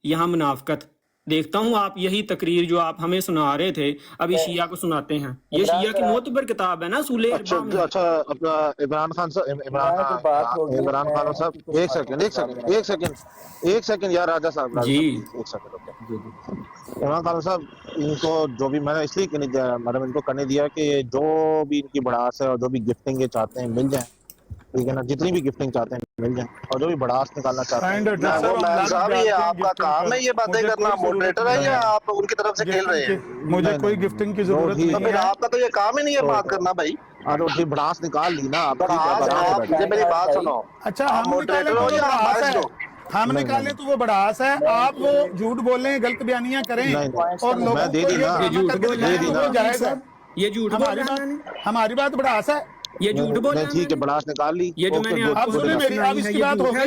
यहाँ मुनाफकत। देखता हूँ आप यही तकरीर जो आप हमें सुना रहे थे अभी शिया को सुनाते हैं। ये शिया की मोतबर किताब है ना, सूले
अच्छा अपना इमरान खान साहब, इमरान खान साहब, एक सेकंड यार, राजा साहब
जी,
एक सेकंड। इमरान खान साहब, इनको जो भी मैंने इसलिए मैडम इनको करने दिया कि जो भी इनकी बढ़ास है और जो भी गिफ्टिंग ये चाहते हैं मिल जाए, ठीक है ना, जितनी भी गिफ्टिंग चाहते हैं मिल जाए, और जो भी बढ़ास निकालना चाहते हैं।
साहब ये आपका काम है ये बातें करना, मॉडरेटर है या आप उनकी तरफ से खेल रहे हैं?
मुझे कोई गिफ्टिंग की जरूरत नहीं
तो फिर
है।
आपका तो ये काम ही नहीं है बात करना भाई।
और बढ़ास निकाल ली ना आप,
मुझे मेरी बात सुनो।
अच्छा,
आप
हम निकाले
मॉडरेटर
तो
हो
वो
या
बढ़ास
बारिश
है,
हो?
हम निकाले तो वो बढ़ास है। आप वो झूठ बोलें, गलत बयानियां करें और लोगों
मैं दे
को
दी ना,
ये झूठ बोल रहे हैं,
वो जायज है।
ये झूठ बोल रहे हैं,
हमारी बात बढ़ास है।
ये झूठ बोल रहे हैं।
ठीक है, बढ़ास निकाल ली।
ये जो मैंने
आप सुने मेरी, अब इसकी बात हो गई,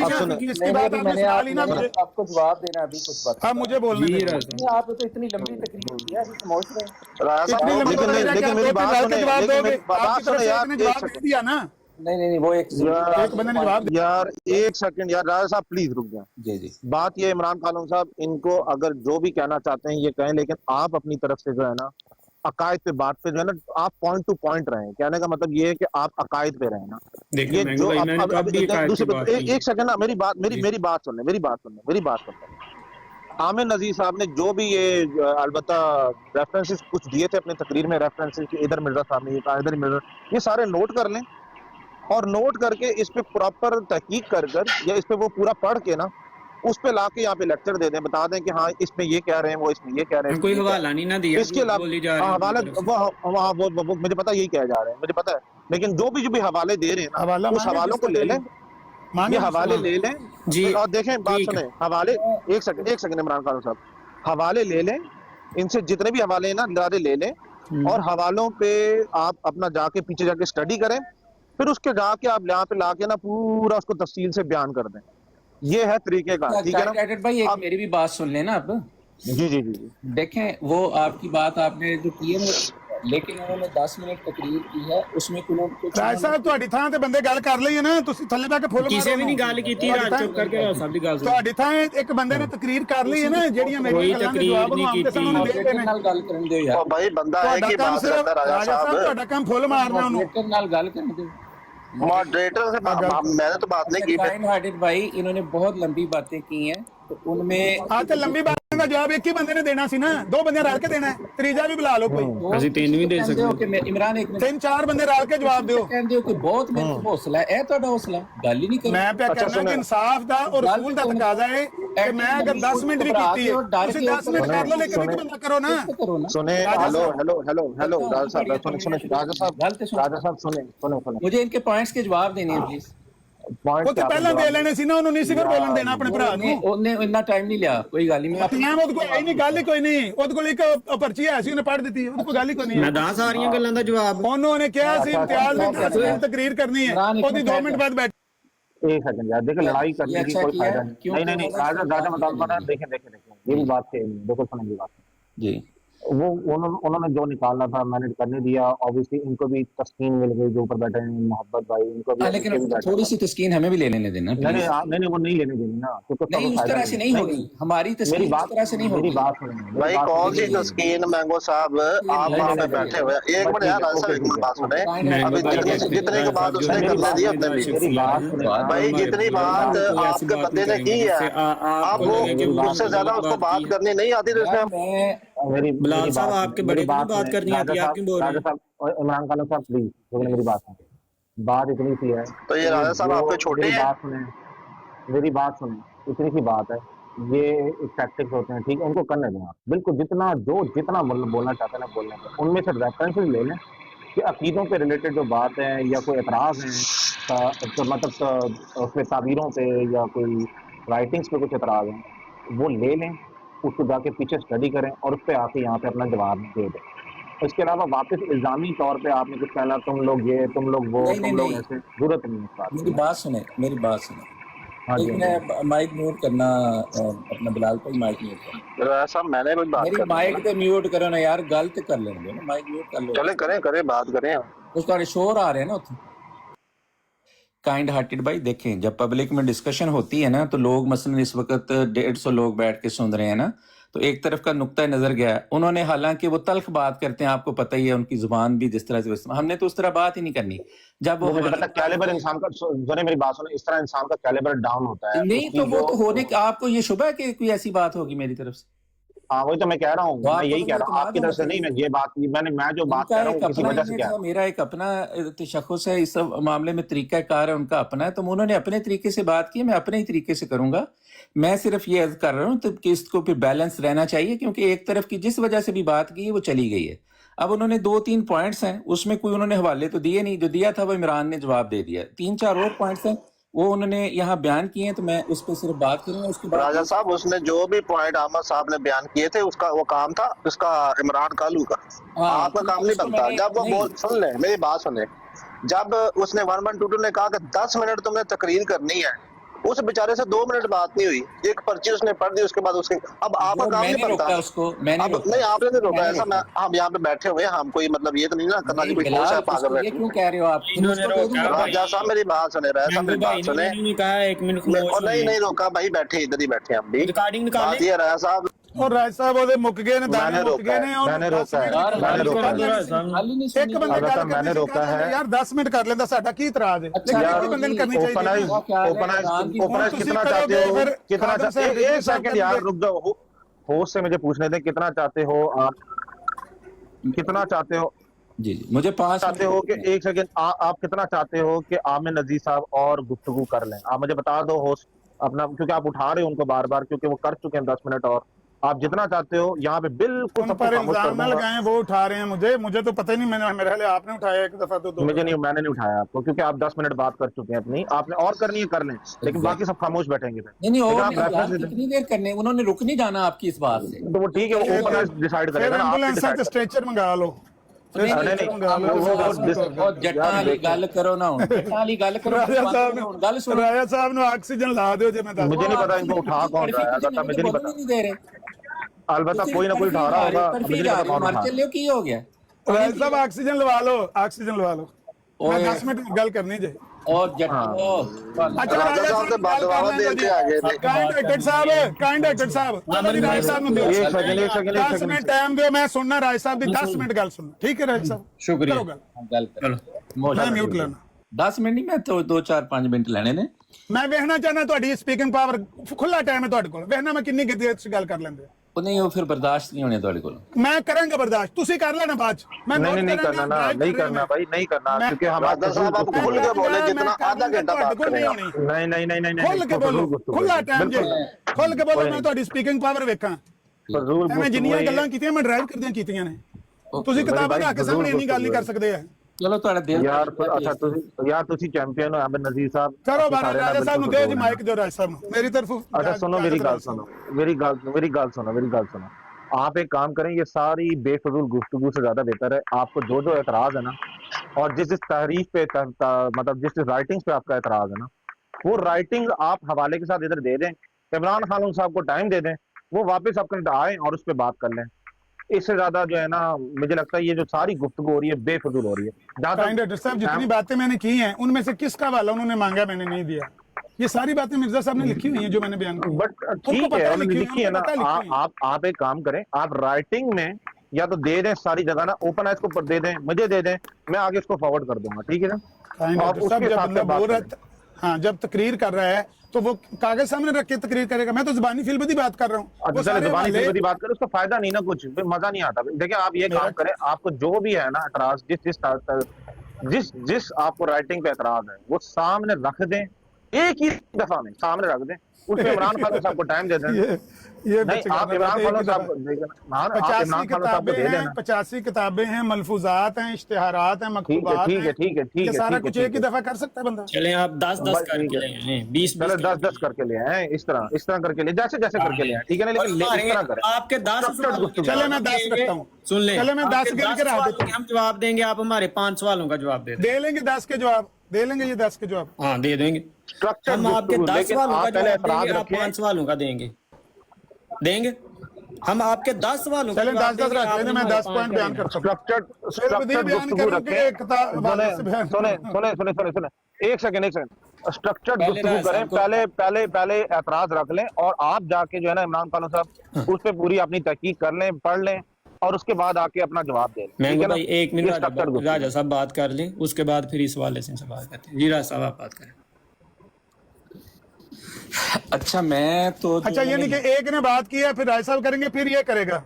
इसकी बात आपने सुना ली ना मुझे।
आपको जवाब देना अभी कुछ बात।
अब मुझे बोलने दीजिए।
आप तो इतनी लंबी तकरीर की है, समझ रहे हैं।
इतनी लंबी तकरीर है कि आप दो बात सुने, जवाब दोगे? आपकी तरफ से
यार,
आपने जवाब दे दिया ना।
नहीं वो एक
बंदे ने जवाब दिया।
यार एक सेकंड यार, राजा साहब प्लीज रुक जाए।
जी जी,
बात ये इमरान खान साहब, इनको अगर जो भी कहना चाहते हैं ये कहें, लेकिन आप अपनी तरफ से जो है ना अकायद पे बात पे जो है ना, आप पॉइंट टू पॉइंट रहें। कहने का मतलब ये है कि आप अकायद पे रहें ना। ये जो एक सेकंड ना, मेरी बात सुन ले। आमिर नजीर साहब ने जो भी ये अलबत्ता रेफरेंसेस कुछ दिए थे अपने तकरीर में, रेफरेंसेस कि इधर मिर्जा साहब ने ये कहा, इधर मिर्जा, ये सारे नोट कर लें और नोट करके इस पे प्रॉपर तहकीक कर या इस पे वो पूरा पढ़ के ना उस पे लाके यहाँ पे लेक्चर दे दें, बता दें कि हाँ इसमें ये कह रहे हैं, वो इसमें ये कह रहे हैं।
कोई हवाला नहीं ना दिया,
इसके अलावा हवाला वो मुझे पता यही कह जा रहे हैं, मुझे पता है, लेकिन जो भी हवाले दे रहे हैं ना, उस हवालों को ले लें, ये हवाले ले लें जी। और देखें, बात सुने, हवाले एक सेकंड इमरान खान साहब, हवाले ले लें, इनसे जितने भी हवाले हैं ना सारे ले लें, और हवालों पे आप अपना जाके पीछे जाके स्टडी करें, फिर उसके जाके आप यहाँ पे लाके ना पूरा उसको तफसील से बयान कर दें। ये है तरीके का, ठीक है ना
भाई। एक मेरी भी बात सुन लेना अब।
जी।
देखें, वो आपकी बात आपने जो की है لیکن انہوں نے 10 منٹ تقریر کی ہے اس میں کچھ
ਰਾਜ ਸਾਹਿਬ ਤੁਹਾਡੀ ਥਾਂ ਤੇ ਬੰਦੇ ਗੱਲ ਕਰ ਲਈ ਹੈ ਨਾ, ਤੁਸੀਂ ਥੱਲੇ ਬੈ ਕੇ ਫੁੱਲ ਮਾਰੋ।
ਕਿਸੇ ਵੀ ਨਹੀਂ ਗੱਲ ਕੀਤੀ, ਰਾਜ ਚੁੱਪ ਕਰਕੇ ਰਾਜ ਸਾਹਿਬ ਦੀ ਗੱਲ ਸੁਣੋ।
ਤੁਹਾਡੀ ਥਾਂ ਇੱਕ ਬੰਦੇ ਨੇ ਤਕਰੀਰ ਕਰ ਲਈ ਹੈ ਨਾ, ਜਿਹੜੀਆਂ ਮੇਰੀਆਂ ਗੱਲਾਂ ਦੇ ਜਵਾਬ ਨੂੰ ਆਪ ਦੇ ਸਾਹਮਣੇ ਦੇ ਰਹੇ ਨੇ।
ਨਾਲ ਗੱਲ ਕਰਨ ਦਿਓ ਯਾਰ,
भाई बंदा है कि बात करता राजा साहब,
ਤੁਹਾਡਾ ਕੰਮ ਫੁੱਲ ਮਾਰਨਾ ਉਹਨੂੰ।
ਮੋਡਰੇਟਰ ਨਾਲ ਗੱਲ ਕਰਨ ਦਿਓ।
मॉडरेटर से मैंने तो बात नहीं की।
काइंड हार्टेड भाई, इन्होंने बहुत लंबी बातें की हैं, तो उनमें
ਆ ਤੇ ਲੰਬੀ ਬਾਤ ਦਾ ਜਵਾਬ ਇੱਕ ਹੀ ਬੰਦੇ ਨੇ ਦੇਣਾ ਸੀ ਨਾ, ਦੋ ਬੰਦੇ ਰਲ ਕੇ ਦੇਣਾ ਹੈ, ਤੀਜਾ ਵੀ ਬੁਲਾ ਲਓ ਕੋਈ।
ਅਸੀਂ ਤਿੰਨ ਵੀ ਦੇ ਸਕਦੇ ਹਾਂ।
कि इमरान एक मिनट
ਤਿੰਨ ਚਾਰ ਬੰਦੇ ਰਲ ਕੇ ਜਵਾਬ ਦਿਓ।
ਕਹਿੰਦੇ ਹੋ ਕਿ ਬਹੁਤ ਮਿਹਨਤ ਹੌਸਲਾ ਹੈ, ਇਹ ਤੁਹਾਡਾ ਹੌਸਲਾ ਗੱਲ ਹੀ ਨਹੀਂ ਕਰਨੀ।
ਮੈਂ ਪਿਆ ਕਰਨਾ ਕਿ ਇਨਸਾਫ ਦਾ ਔਰ ਰਸੂਲ ਦਾ ਤਕਾਜ਼ਾ ਹੈ ਕਿ ਮੈਂ ਅਗਰ 10 ਮਿੰਟ ਵੀ ਕੀਤੀ ਹੈ, ਤੁਸੀਂ 10 ਮਿੰਟ ਕਰ ਲਓ, ਲੇਕਿਨ ਇੱਕ ਬੰਦਾ ਕਰੋ ਨਾ।
ਕਰੋ ना,
सुने, हेलो हेलो हेलो हेलो राजा साहब, सुने राजा साहब,
गलत सुनो।
राजा साहब सुने
मुझे इनके पॉइंट्स के जवाब देने हैं प्लीज।
पॉइंट
ਉਹ ਤੇ ਪਹਿਲਾਂ ਦੇ ਲੈਣੇ ਸੀ ਨਾ, ਉਹਨੂੰ ਨਹੀਂ ਸੀ ਫਿਰ ਬੋਲਣ ਦੇਣਾ ਆਪਣੇ ਭਰਾ ਨੂੰ।
ਉਹਨੇ ਇੰਨਾ ਟਾਈਮ ਨਹੀਂ ਲਿਆ, ਕੋਈ ਗੱਲ ਨਹੀਂ।
ਟਾਈਮ ਉਹਦੇ ਕੋਲ ਹੈ ਹੀ ਨਹੀਂ, ਗੱਲ ਹੀ ਕੋਈ ਨਹੀਂ। ਉਹਦੇ ਕੋਲ ਇੱਕ ਪਰਚੀ ਹੈ ਸੀ, ਉਹਨੇ ਪੜ੍ਹ ਦਿੱਤੀ, ਉਹਦੇ ਕੋਲ ਗੱਲ ਹੀ ਕੋਈ ਨਹੀਂ।
ਮੈਂ ਦੱਸ ਸਾਰੀਆਂ ਗੱਲਾਂ ਦਾ ਜਵਾਬ।
ਉਹਨੇ ਕਿਹਾ ਸੀ ਇਮਤਿਆਜ਼ ਨੇ 10 ਮਿੰਟ ਤਕਰੀਰ ਕਰਨੀ ਹੈ, ਉਹਦੀ 2 ਮਿੰਟ ਬਾਅਦ बैठ।
एक सेकंड यार, देखो लड़ाई करने की कोई फायदा नहीं। नहीं राजा बताओ, देखें मेरी बात से देखो, सुनो मेरी बात
जी।
वो उन्होंने जो निकालना था मैंने करने दिया। ऑब्वियसली इनको भी तस्कीन मिल गई, जो ऊपर बैठे हैं मोहब्बत भाई, इनको भी।
लेकिन थोड़ी सी तस्कीन हमें भी ले लेने देना।
नहीं वो नहीं लेने देनी ना,
नहीं उस तरह से नहीं होगी हमारी तस्कीन, इस तरह से नहीं होगी।
मेरी बात सुनिए
भाई कौन सी तस्कीन मैंगो साहब, आप वहाँ पे बैठे हुए। एक मिनट यार राजा साहब, एक मिनट बात सुने। अभी जितने के बाद उसने करने दी अपने भी भाई, जितनी बात आपके बंदे ने की है, आप वो उससे ज्यादा उसको बात करनी नहीं आती तो उसने।
बिलाल साहब आपके बड़े को बात करनी आती है, आप क्यों बोल रहे हैं?
इमरान खान साहब प्लीज मेरी बात सुने, बात इतनी सी है।
तो ये राजा साहब आपके छोटे हैं,
बात सुने, मेरी बात सुने, इतनी सी बात है। ये टैक्टिक्स होते हैं, ठीक है, उनको करने दें आप। बिल्कुल जितना बोलना चाहते हैं ना बोलने दें। उनमें से रेफरेंसेस ले लें कि अकीदों पे रिलेटेड जो बात है या कोई एतराज़ है, तो मतलब उसमें ताबीरों पे या कोई राइटिंग्स पे कुछ एतराज़ हैं, वो ले लें, उसको जाके पीछे स्टडी करें और उस पर आके यहाँ पे अपना जवाब दे दें। इसके अलावा वापस इल्ज़ामी तौर पे आपने कुछ कहना, तुम लोग ये, तुम लोग वो, तुम लोग ऐसे, जरूरत नहीं है।
मेरी बात सुने, मेरी बात सुने। माइक म्यूट करना अपना, बिलाल भाई माइक म्यूट करना।
राजा साहब मैंने भी बात
मेरी माइक पे म्यूट करो ना यार, गलत कर लेंगे ना, माइक म्यूट कर लो।
चले करें बात करें।
उसका शोर आ रहे हैं ना उसे। काइंड हार्टेड भाई देखें, जब पब्लिक में डिस्कशन होती है ना, तो लोग मसलन इस वक्त 150 लोग बैठ के सुन रहे हैं ना, तो एक तरफ का नुक्ता नजर गया है। उन्होंने हालांकि वो तल्ख बात करते हैं, आपको पता ही है उनकी जुबान भी जिस तरह से, हमने तो उस तरह बात ही नहीं करनी। जब वो
कैलिबर इंसान का, सुने मेरी बात सुने, इस तरह इंसान का कैलिबर डाउन होता है।
नहीं तो वो तो होने का, आपको ये शुबह है कि कोई ऐसी बात होगी मेरी तरफ से?
हाँ वही तो मैं कह रहा हूँ, मैं यही कह रहा हूँ आपकी तरफ से नहीं। मैं ये बात मैं जो बात कर रहा हूँ किसी वजह से क्या,
मेरा एक अपना तशख़्ख़ुस है इस मामले में, तरीका कार है उनका अपना है, तो उन्होंने अपने तरीके से बात की, मैं अपने ही तरीके से करूंगा। मैं सिर्फ ये अर्ज कर रहा हूँ तो कि इसको फिर बैलेंस रहना चाहिए, क्योंकि एक तरफ की जिस वजह से भी बात की वो चली गई है। अब उन्होंने 2-3 पॉइंट्स हैं, उसमें कोई उन्होंने हवाले तो दिए नहीं, जो दिया था वो इमरान ने जवाब दे दिया। 3-4 और पॉइंट्स हैं वो उन्होंने यहाँ बयान किए हैं, तो मैं उस पर सिर्फ बात करूंगा। उसके बाद
राजा साहब उसने जो भी पॉइंट अहमद साहब ने बयान किए थे, उसका वो काम था उसका इमरान कालू का। आपका काम नहीं बनता। जब वो बोल, सुन ले मेरी बात सुने, जब उसने 1122 ने कहा कि 10 मिनट तुमने तकरीर करनी है, उस बेचारे से 2 मिनट बात नहीं हुई, एक पर्ची उसने पढ़ दी, उसके बाद उसके अब आपका काम नहीं बनता
उसको। मैंने
अब नहीं, आपने नहीं रोका ऐसा। मैं हम यहाँ पे बैठे हुए हैं, हम कोई मतलब ये तो नहीं ना करना कि कोई होश है पागल बैठे।
क्यों कह रहे हो आप?
राजा साहब मेरी बात सुने, राजा साहब मेरी बात सुने। नहीं रोका भाई, बैठे इधर ही बैठे हम भी। बात ये राजा साहब,
और राज साहब ਉਹਦੇ ਮੁੱਕ ਗਏ ਨੇ, ਦਾਣੇ ਮੁੱਕ ਗਏ ਨੇ।
मैंने रोका है, मैंने रोका है,
ਇੱਕ ਬੰਦਾ ਗੱਲ
मैंने रोका है
यार, 10 मिनट कर लेंदा, साडा की इतराज है?
यार
बंदे ने करनी चाहिए।
ओपनाइज कितना चाहते हो, कितना चाहते हो? एक सेकंड यार रुक जाओ, होस्ट से मुझे पूछने दें, कितना चाहते हो आप, कितना चाहते हो?
जी मुझे 5
चाहते हो कि एक सेकंड आप कितना चाहते हो कि आमिर नजीर साहब और गुफ्तगू कर लें? आप मुझे बता दो होस्ट अपना, क्योंकि आप उठा रहे हो उनको बार बार, क्योंकि वो कर चुके हैं 10 मिनट। और आप जितना चाहते हो यहाँ पे बिल्कुल सब
पर इल्जाम न लगाएं, वो उठा रहे हैं। मुझे तो पता ही नहीं, मेरे लिए आपने उठाया एक दफा तो
मुझे नहीं, मैंने नहीं उठाया आपको, क्योंकि आप 10 मिनट बात कर चुके हैं अपनी, आपने और करनी है कर लें, लेकिन बाकी सब खामोश बैठेंगे।
कितनी देर करने, उन्होंने रुक नहीं जाना आपकी इस बात से,
तो वो ठीक है, वो ओपनर्स डिसाइड करेगा ना।
एम्बुलेंस स्ट्रेचर मंगा लो।
जट्टां वाली गल करो ना, जट्टां वाली गल करो। गल सुनो,
राजा साहब ने ऑक्सीजन ला दो जे मैं दस।
मुझे नहीं पता इनको उठा कौन रहा है, मुझे नहीं पता।
नहीं दे रहे,
अलबत्ता कोई ना कोई उठा रहा होगा, मुझे नहीं पता कौन उठा।
चलिए की हो गया,
राज साहब ऑक्सीजन लवा लो, ऑक्सीजन लवा लो। मैं
ओए।
10 मिनट गल करनी जे।
और
अच्छा
राजा
राजा
साहब से
साहब गल
बददुआ
कर
देते आ गए थे।
काइंड एडिट साहब राज साहब नु दियो 10 मिनट टाइम दियो, मैं सुनना राज साहब दी 10 मिनट गल सुनना, ठीक है राज साहब?
शुक्रिया।
करो गल।
गल कर
मैं म्यूट लेना।
10 मिनट नहीं, मैं तो 2-4-5 मिनट लेने ने।
मैं वेखना चाहना ਤੁਹਾਡੀ ਸਪੀਕਿੰਗ ਪਾਵਰ, ਖੁੱਲਾ ਟਾਈਮ ਹੈ ਤੁਹਾਡੇ ਕੋਲ, ਵੇਖਣਾ ਮੈਂ ਕਿੰਨੀ ਦੇਰ ਚ ਗੱਲ ਕਰ ਲੈਂਦੇ।
ਉਹ ਨਹੀਂ, ਉਹ ਫਿਰ ਬਰਦਾਸ਼ਤ ਨਹੀਂ ਹੋਣੇ ਤੁਹਾਡੇ ਕੋਲ।
मैं करेंगे बर्दाश्त, तुसी कर लेना बाद च। मैं
नहीं करना ना, नहीं करना भाई, नहीं करना, क्योंकि हम
राजा साहब आप खुल के बोले, जितना आधा घंटा बात करें।
नहीं
खुल के बोलो, खुला टाइम जे, खुल के बोलो। मैं ਤੁਹਾਡੀ ਸਪੀਕਿੰਗ ਪਾਵਰ ਵੇਖਾਂ। ਮੈਂ ਜਿੰਨੀਆਂ ਗੱਲਾਂ ਕੀਤੀਆਂ ਮੈਂ ਡਰਾਈਵ ਕਰਦਿਆਂ ਕੀਤੀਆਂ ਨੇ। ਤੁਸੀਂ ਕਿਤਾਬਾਂ ਰੱਖ ਕੇ ਸਾਹਮਣੇ ਇੰਨੀ ਗੱਲ ਨਹੀਂ ਕਰ ਸਕਦੇ ਆ।
ਚਲੋ ਤੁਹਾਡਾ ਦਿਲ
यार अच्छा ਤੁਸੀਂ ਚੈਂਪੀਅਨ ਹੋ ਆਮਿਰ ਨਜ਼ੀਰ ਸਾਹਿਬ।
ਕਰੋ ਬਾਤ ਰਾਜਾ ਸਾਹਿਬ ਨੂੰ ਦਿਓ ਜੀ ਮਾਈਕ, ਦਿਓ ਰਾਜ ਸਾਹਿਬ ਨੂੰ ਮੇਰੀ ਤਰਫੋਂ।
अच्छा सुनो, मेरी गल सुनो। आप एक काम करें, ये सारी बेफजूल गुफ्तगू से ज्यादा बेहतर है आपको जो एतराज है ना, और जिस तहरीफ पे मतलब जिस राइटिंग्स पे आपका एतराज है ना, वो राइटिंग आप हवाले के साथ इधर दे दें, इमरान खान साहब को टाइम दे दें, वो वापस अपने आए और उस पर बात कर लें। इससे ज्यादा जो है ना, मुझे लगता है ये जो सारी गुफ्तगू हो रही है बेफजूल हो रही है।
डॉक्टर साहब जितनी बातें मैंने की हैं उनमें से किसका हवाला उन्होंने मांगा, मैंने नहीं दिया। ये सारी बातें मिर्जा साहब ने लिखी हुई हैं जो मैंने बयान की।
बट ठीक है, उन्होंने लिखी है ना। आप एक काम करें, आप राइटिंग में या तो दे दें सारी जगह ना, ओपन आइज को दे दें, मुझे दे दें, मैं आगे उसको फॉरवर्ड कर दूंगा, ठीक है ना? आप उसके साथ में बात करें।
हाँ, जब तकरीर कर रहा है तो वो कागज सामने रख के तकरीर करेगा। मैं तो जुबानी फिल्बदी बात कर रहा हूँ।
जुबानी फिल्बदी बात करें, उसका फायदा नहीं ना, कुछ मजा नहीं आता। देखिए आप ये काम करें, आपको जो भी है ना एतराज, जिस आपको राइटिंग पे एतराज है वो सामने रख दें, एक ही दफा में सामने रख दें। उसमें इमरान खान साहब को टाइम दे दें।
ये
नहीं, आप इमरान खान साहब को दे देना। हाँ, आप इमरान खान साहब को दे देना।
85 किताबें हैं, मलफूजात हैं, इश्तिहारात हैं, मकतूबात हैं।
ठीक है।
ये सारा कुछ एक ही दफा कर सकता है बंदा।
चलें आप 10-10 करके ले आए, 20
चलो 10-10 करके ले आए, इस तरह करके ले, जैसे करके ले आए, ठीक है ना? लेकिन इस तरह करें।
आपके 10
चले मैं 10 रखता हूँ,
सुन ले,
चले मैं 10 गिन के रख देता हूँ।
हम जवाब देंगे, आप हमारे 5 सवालों का जवाब
दे लेंगे। 10 के जवाब दे लेंगे, ये 10 के जवाब
हाँ दे देंगे। हम आपके 10 सवालों का जवाब देंगे, आप 5 सवालों का देंगे। हम आपके 10 सवालों
चलें 10-10 रख लेंगे। मैं 10 पॉइंट बयान करता हूँ।
स्ट्रक्चर्ड गुफ्तगू रखें। सुने एक सेकंड स्ट्रक्चर्ड गुफ्तगू करें। पहले एतराज रख लें और आप जाके जो है ना इमरान खान साहब उस पर पूरी अपनी तहकीक कर लें, पढ़ लें, और उसके बाद आके अपना जवाब दें।
मैं भाई 1 मिनट राजा साहब बात कर लें, उसके बाद फिर इस वाले से बात करते हैं। जी राजा साहब आप बात करें।
अच्छा मैं तो
अच्छा यानी कि एक ने बात की है, फिर राजा साहब करेंगे, फिर ये करेगा।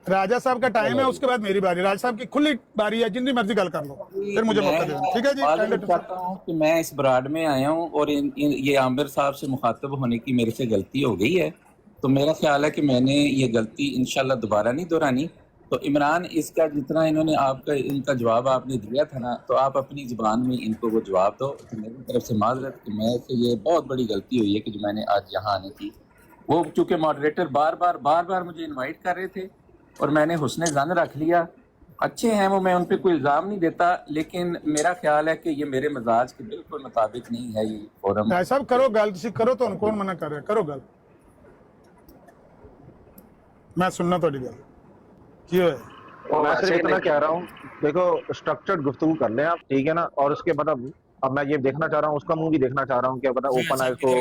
राजा साहब का टाइम है, उसके बाद मेरी बारी। राजा साहब की खुली बारी है, जितनी मर्जी गल कर लो, फिर मुझे मौका दे दो, ठीक है जी?
चाहता हूँ कि मैं इस ब्राड में आया हूँ और ये आमिर साहब से मुखातब होने की मेरे से गलती हो गई है, तो मेरा ख्याल है कि मैंने ये गलती इंशाल्लाह दोबारा नहीं दोहरानी। तो इमरान, इसका जितना इन्होंने इनका जवाब आपने दिया था ना, तो आप अपनी ज़ुबान में इनको वो जवाब दो। तो मेरी तरफ से माजरत कि मैं से ये बहुत बड़ी गलती हुई है कि जो मैंने आज यहाँ आने की, वो चूँकि मॉडरेटर बार बार मुझे इनवाइट कर रहे थे और मैंने हुस्ने ज़न रख लिया। अच्छे हैं वो, मैं उन पर कोई इल्ज़ाम नहीं देता, लेकिन मेरा ख्याल है कि ये मेरे मजाज के बिल्कुल मुताबिक नहीं है ये फोरम।
भाई साहब करो गल, करो तो कौन मना कर रहा है? करो गल, मैं सुनना थोड़ी गल क्यों है।
और मैं सिर्फ इतना कह रहा हूँ, देखो स्ट्रक्चर्ड गुफ्तगू कर लें आप, ठीक है ना? और उसके बाद अब मैं ये देखना चाह रहा हूँ, उसका मुंह भी देखना चाह रहा हूँ, क्या पता ओपन आइज को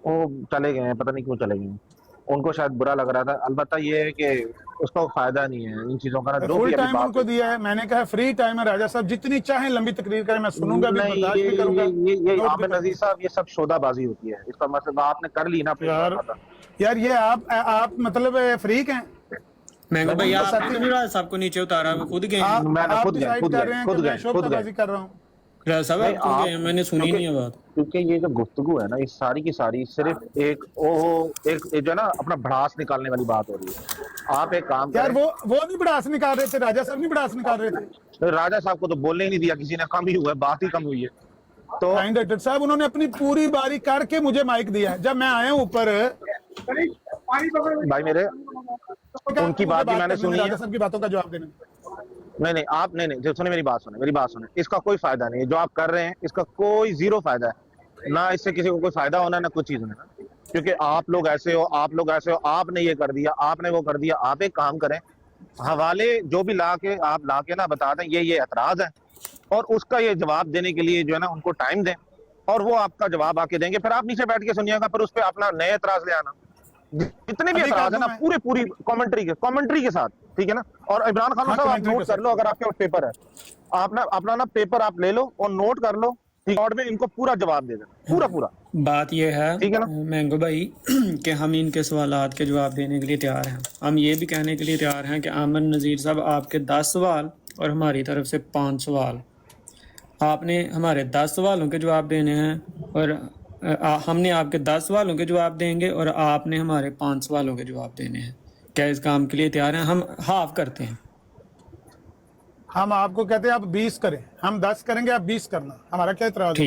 वो चले गए हैं, पता नहीं क्यों चले गए हैं, उनको शायद बुरा लग रहा था। अलबत्ता ये है कि उसका फायदा नहीं है इन चीजों का ना, जो
फुल
भी
टाइम उनको दिया है। मैंने कहा फ्री टाइम है राजा साहब, जितनी चाहे लंबी तकरीर करें, मैं सुनूंगा भी, बर्दाश्त भी करूंगा।
ये आमिर नजीर साहब, ये सब शोदाबाजी होती है, इसका मतलब आपने कर ली ना
यार। ये आप मतलब फ्रीक हैं।
मैं भाई आप साहब को नीचे उतारा, खुद गए,
मैं खुद कर रहा हूँ।
साहब मैंने सुनी नहीं है बात,
क्योंकि ये जो गुफ्तगू है ना, ये सारी की सारी सिर्फ एक जो है ना अपना भड़ास निकालने वाली बात हो रही है। आप एक काम
यार, वो नहीं भड़ास निकाल रहे थे, राजा साहब नहीं भड़ास निकाल रहे थे।
राजा साहब को तो बोलने ही नहीं दिया किसी ने, कम ही हुआ, बात ही कम हुई है। तो
डॉक्टर साहब उन्होंने अपनी पूरी बारी करके मुझे माइक दिया है। जब मैं आया हूँ ऊपर,
भाई मेरे उनकी बात भी मैंने सुनी है,
राजा साहब की बातों का जवाब देना।
नहीं आप नहीं सुने, मेरी बात सुने। इसका कोई फायदा नहीं है जो आप कर रहे हैं, इसका कोई जीरो फायदा है ना, इससे किसी को कोई फायदा होना ना कुछ चीज होना, क्योंकि आप लोग ऐसे हो, आपने ये कर दिया, आपने वो कर दिया। आप एक काम करें, حوالے جو بھی لا کے نا بتا دیں یہ اعتراض ہے، اور اس کا یہ جواب دینے کے لیے جو ہے نا ان کو ٹائم دیں، اور وہ آپ کا جواب آ کے دیں گے، پھر آپ نیچے بیٹھ کے سنیے گا، پھر اس پہ اپنا نئے اعتراض لے آنا، جتنے بھی اعتراض ہیں نا پوری کامنٹری کے ساتھ، ٹھیک ہے نا۔ اور عمران خان صاحب آپ نوٹ کر لو، اگر آپ کے پیپر ہے آپ اپنا نا پیپر آپ لے لو اور نوٹ کر لو، اور میں ان کو پورا جواب دے دیں، پورا۔
بات یہ ہے مینگو بھائی کہ ہم ان کے سوالات کے جواب دینے کے لیے تیار ہیں، ہم یہ بھی کہنے کے لیے تیار ہیں کہ عامر نذیر صاحب آپ کے 10 سوال اور ہماری طرف سے 5 سوال، آپ نے ہمارے 10 سوالوں کے جواب دینے ہیں، اور ہم نے آپ کے 10 سوالوں کے جواب دیں گے، اور آپ نے ہمارے 5 سوالوں کے جواب دینے ہیں۔ کیا اس کام کے لیے تیار ہیں؟ ہم ہاف کرتے ہیں،
ہم آپ کو کہتے ہیں آپ 20 کریں، ہم 10 کریں گے، آپ 20 کرنا، ہمارا کیا اعتراض ہے؟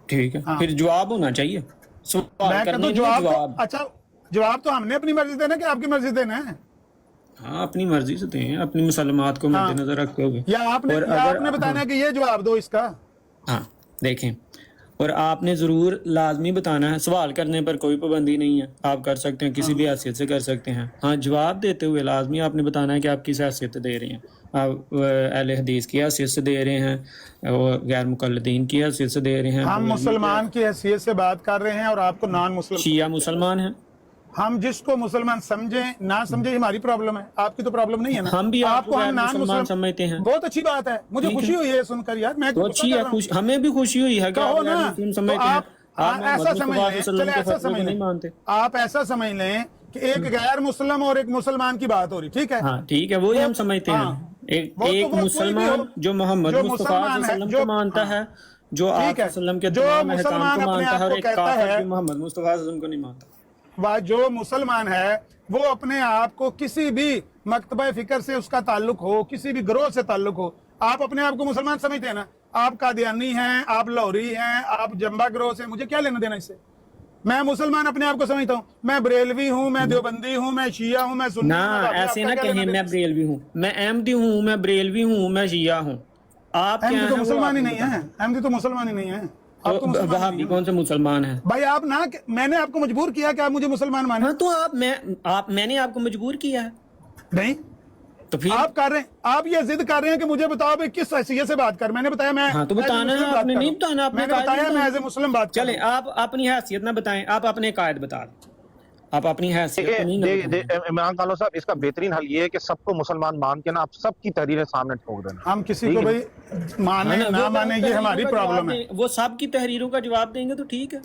ٹھیک ہے، پھر جواب ہونا چاہیے، سوال
میں
کرنے
کہتا ہوں
کے
جواب اچھا جواب تو ہم نے اپنی مرضی دینا کہ آپ کی مرضی دینا ہے؟
ہاں اپنی مرضی سے دیں، اپنی مسلمات کو مد نظر رکھتے ہوئے،
یا آپ نے بتانا ہے کہ یہ جواب دو اس کا؟
ہاں دیکھیں، اور آپ نے ضرور لازمی بتانا ہے، سوال کرنے پر کوئی پابندی نہیں ہے، آپ کر سکتے ہیں، کسی بھی حیثیت سے کر سکتے ہیں، ہاں جواب دیتے ہوئے لازمی آپ نے بتانا ہے کہ آپ کس حیثیت سے دے رہے ہیں، آپ اہل حدیث کی حیثیت سے دے رہے ہیں، اور غیر مقلدین کی حیثیت سے دے رہے ہیں،
ہم مسلمان کی حیثیت سے بات کر رہے ہیں اور آپ کو نان مسلم،
شیعہ مسلمان ہیں،
ہم جس کو مسلمان سمجھیں نہ سمجھیں ہماری پرابلم ہے، آپ کی تو پرابلم نہیں ہے نا۔
ہم بھی آپ کو غیر
نان
مسلمان سمجھتے ہیں،
بہت اچھی بات ہے، مجھے خوشی ہوئی ہے سن کر یار، میں
تو اچھی ہے، ہمیں بھی خوشی ہوئی ہے کہ آپ غیر مسلم سمجھتے ہیں، آپ
ایسا سمجھ لیں، چلے ایسا سمجھ
نہیں
لیں،
مانتے،
آپ ایسا سمجھ لیں کہ ایک غیر مسلم اور ایک مسلمان کی بات ہو رہی، ٹھیک ہے؟
ہاں ٹھیک ہے، وہی ہم سمجھتے ہیں، ایک مسلمان جو محمد مصطفیٰ صلی اللہ علیہ وسلم کو مانتا ہے، جو آپ صلی اللہ علیہ وسلم کے تمام احکام کو مانتا ہے، اور ایک کافر جو محمد مصطفیٰ صلی اللہ علیہ وسلم کو نہیں مانتا۔
جو مسلمان ہے وہ اپنے آپ کو کسی بھی مکتبہ فکر سے اس کا تعلق ہو، کسی بھی گروہ سے تعلق ہو، آپ اپنے آپ کو مسلمان سمجھتے ہیں نا، آپ قادیانی ہیں، آپ لاہوری ہیں، آپ جنبا گروہ سے، مجھے کیا لینا دینا اس سے؟ میں مسلمان اپنے آپ کو سمجھتا ہوں، میں بریلوی ہوں، میں دیوبندی ہوں، میں شیعہ ہوں، میں سنی
نہ ایسے نہ کہیں میں بریلوی ہوں، میں احمدی ہوں، میں بریلوی ہوں، میں شیعہ ہوں، آپ کیا
احمدی تو
ہیں؟
مسلمان ہی نہیں ہے، احمدی تو مسلمان ہی نہیں ہے،
وہابی کون سے مسلمان ہیں؟
بھائی آپ نہ، میں نے آپ کو مجبور کیا کہ آپ مجھے مسلمان مانیں؟
ہاں تو میں نے آپ کو مجبور کیا ہے،
نہیں
تو پھر
آپ کر رہے ہیں، آپ یہ ضد کر رہے ہیں کہ مجھے بتاؤ بھائی کس حیثیت سے بات کر، میں نے بتایا میں،
ہاں تو بتانا ہے، آپ نے نہیں بتانا،
میں نے بتایا میں ایز اے مسلم بات کر
چلیں آپ اپنی حیثیت نہ بتائیں، آپ اپنے قائد بتا دیں، آپ اپنی حیثیت کو نہیں بتائیں۔
عمران خان صاحب اس کا بہترین حل یہ ہے کہ سب کو مسلمان مان کے نا آپ سب کی تحریریں سامنے ٹھوک دینا،
ہم کسی کو بھائی مانے نہ مانے یہ ہماری پرابلم ہے،
وہ سب کی تحریروں کا جواب دیں گے تو ٹھیک ہے،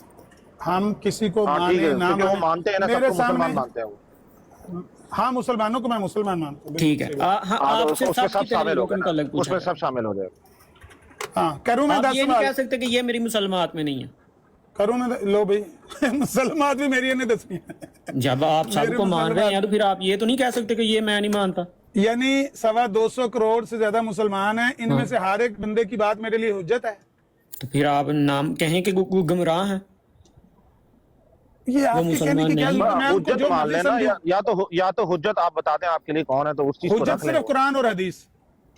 ہم کسی کو
ٹھیک
مانے
ہے،
نہ
کیونکہ وہ مانتے ہیں نا، سب
میرے
کو مسلمان
سامنے،
مانتے ہیں وہ،
ہاں مسلمانوں کو میں مسلمان مانتا ہوں،
ٹھیک ہے، آپ سے
اس میں
سب کی
شامل
تحریروں
ہو
کا
گئے،
متعلق
اس
پوچھا
میں
ہے،
سب شامل ہو جائے گا۔
ہاں کروں میں
آپ
10
یہ نہیں
سوال
کہہ سکتے کہ یہ میری مسلمات میں نہیں ہے،
کروں میں، لو بھائی مسلمات بھی میری نہیں دسویں ہیں،
جب آپ سب کو مان رہے ہیں تو پھر آپ یہ تو نہیں کہہ سکتے کہ یہ میں نہیں مانتا،
یعنی 225 کروڑ سے زیادہ مسلمان ہیں، ان میں سے ہر ایک بندے کی بات میرے لیے حجت ہے،
تو پھر آپ نام کہیں کہ وہ گمراہ ہیں،
یہ آپ کے کہنے کی کیا ضرورت ہے؟ میں آپ کو
حجت
جو
مان
مرضی
لینا،
سمجھوں،
یا تو حجت آپ بتا دیں آپ کے لیے کون ہے، تو اس چیز کو
حجت
رکھ لیں،
صرف قرآن اور حدیث،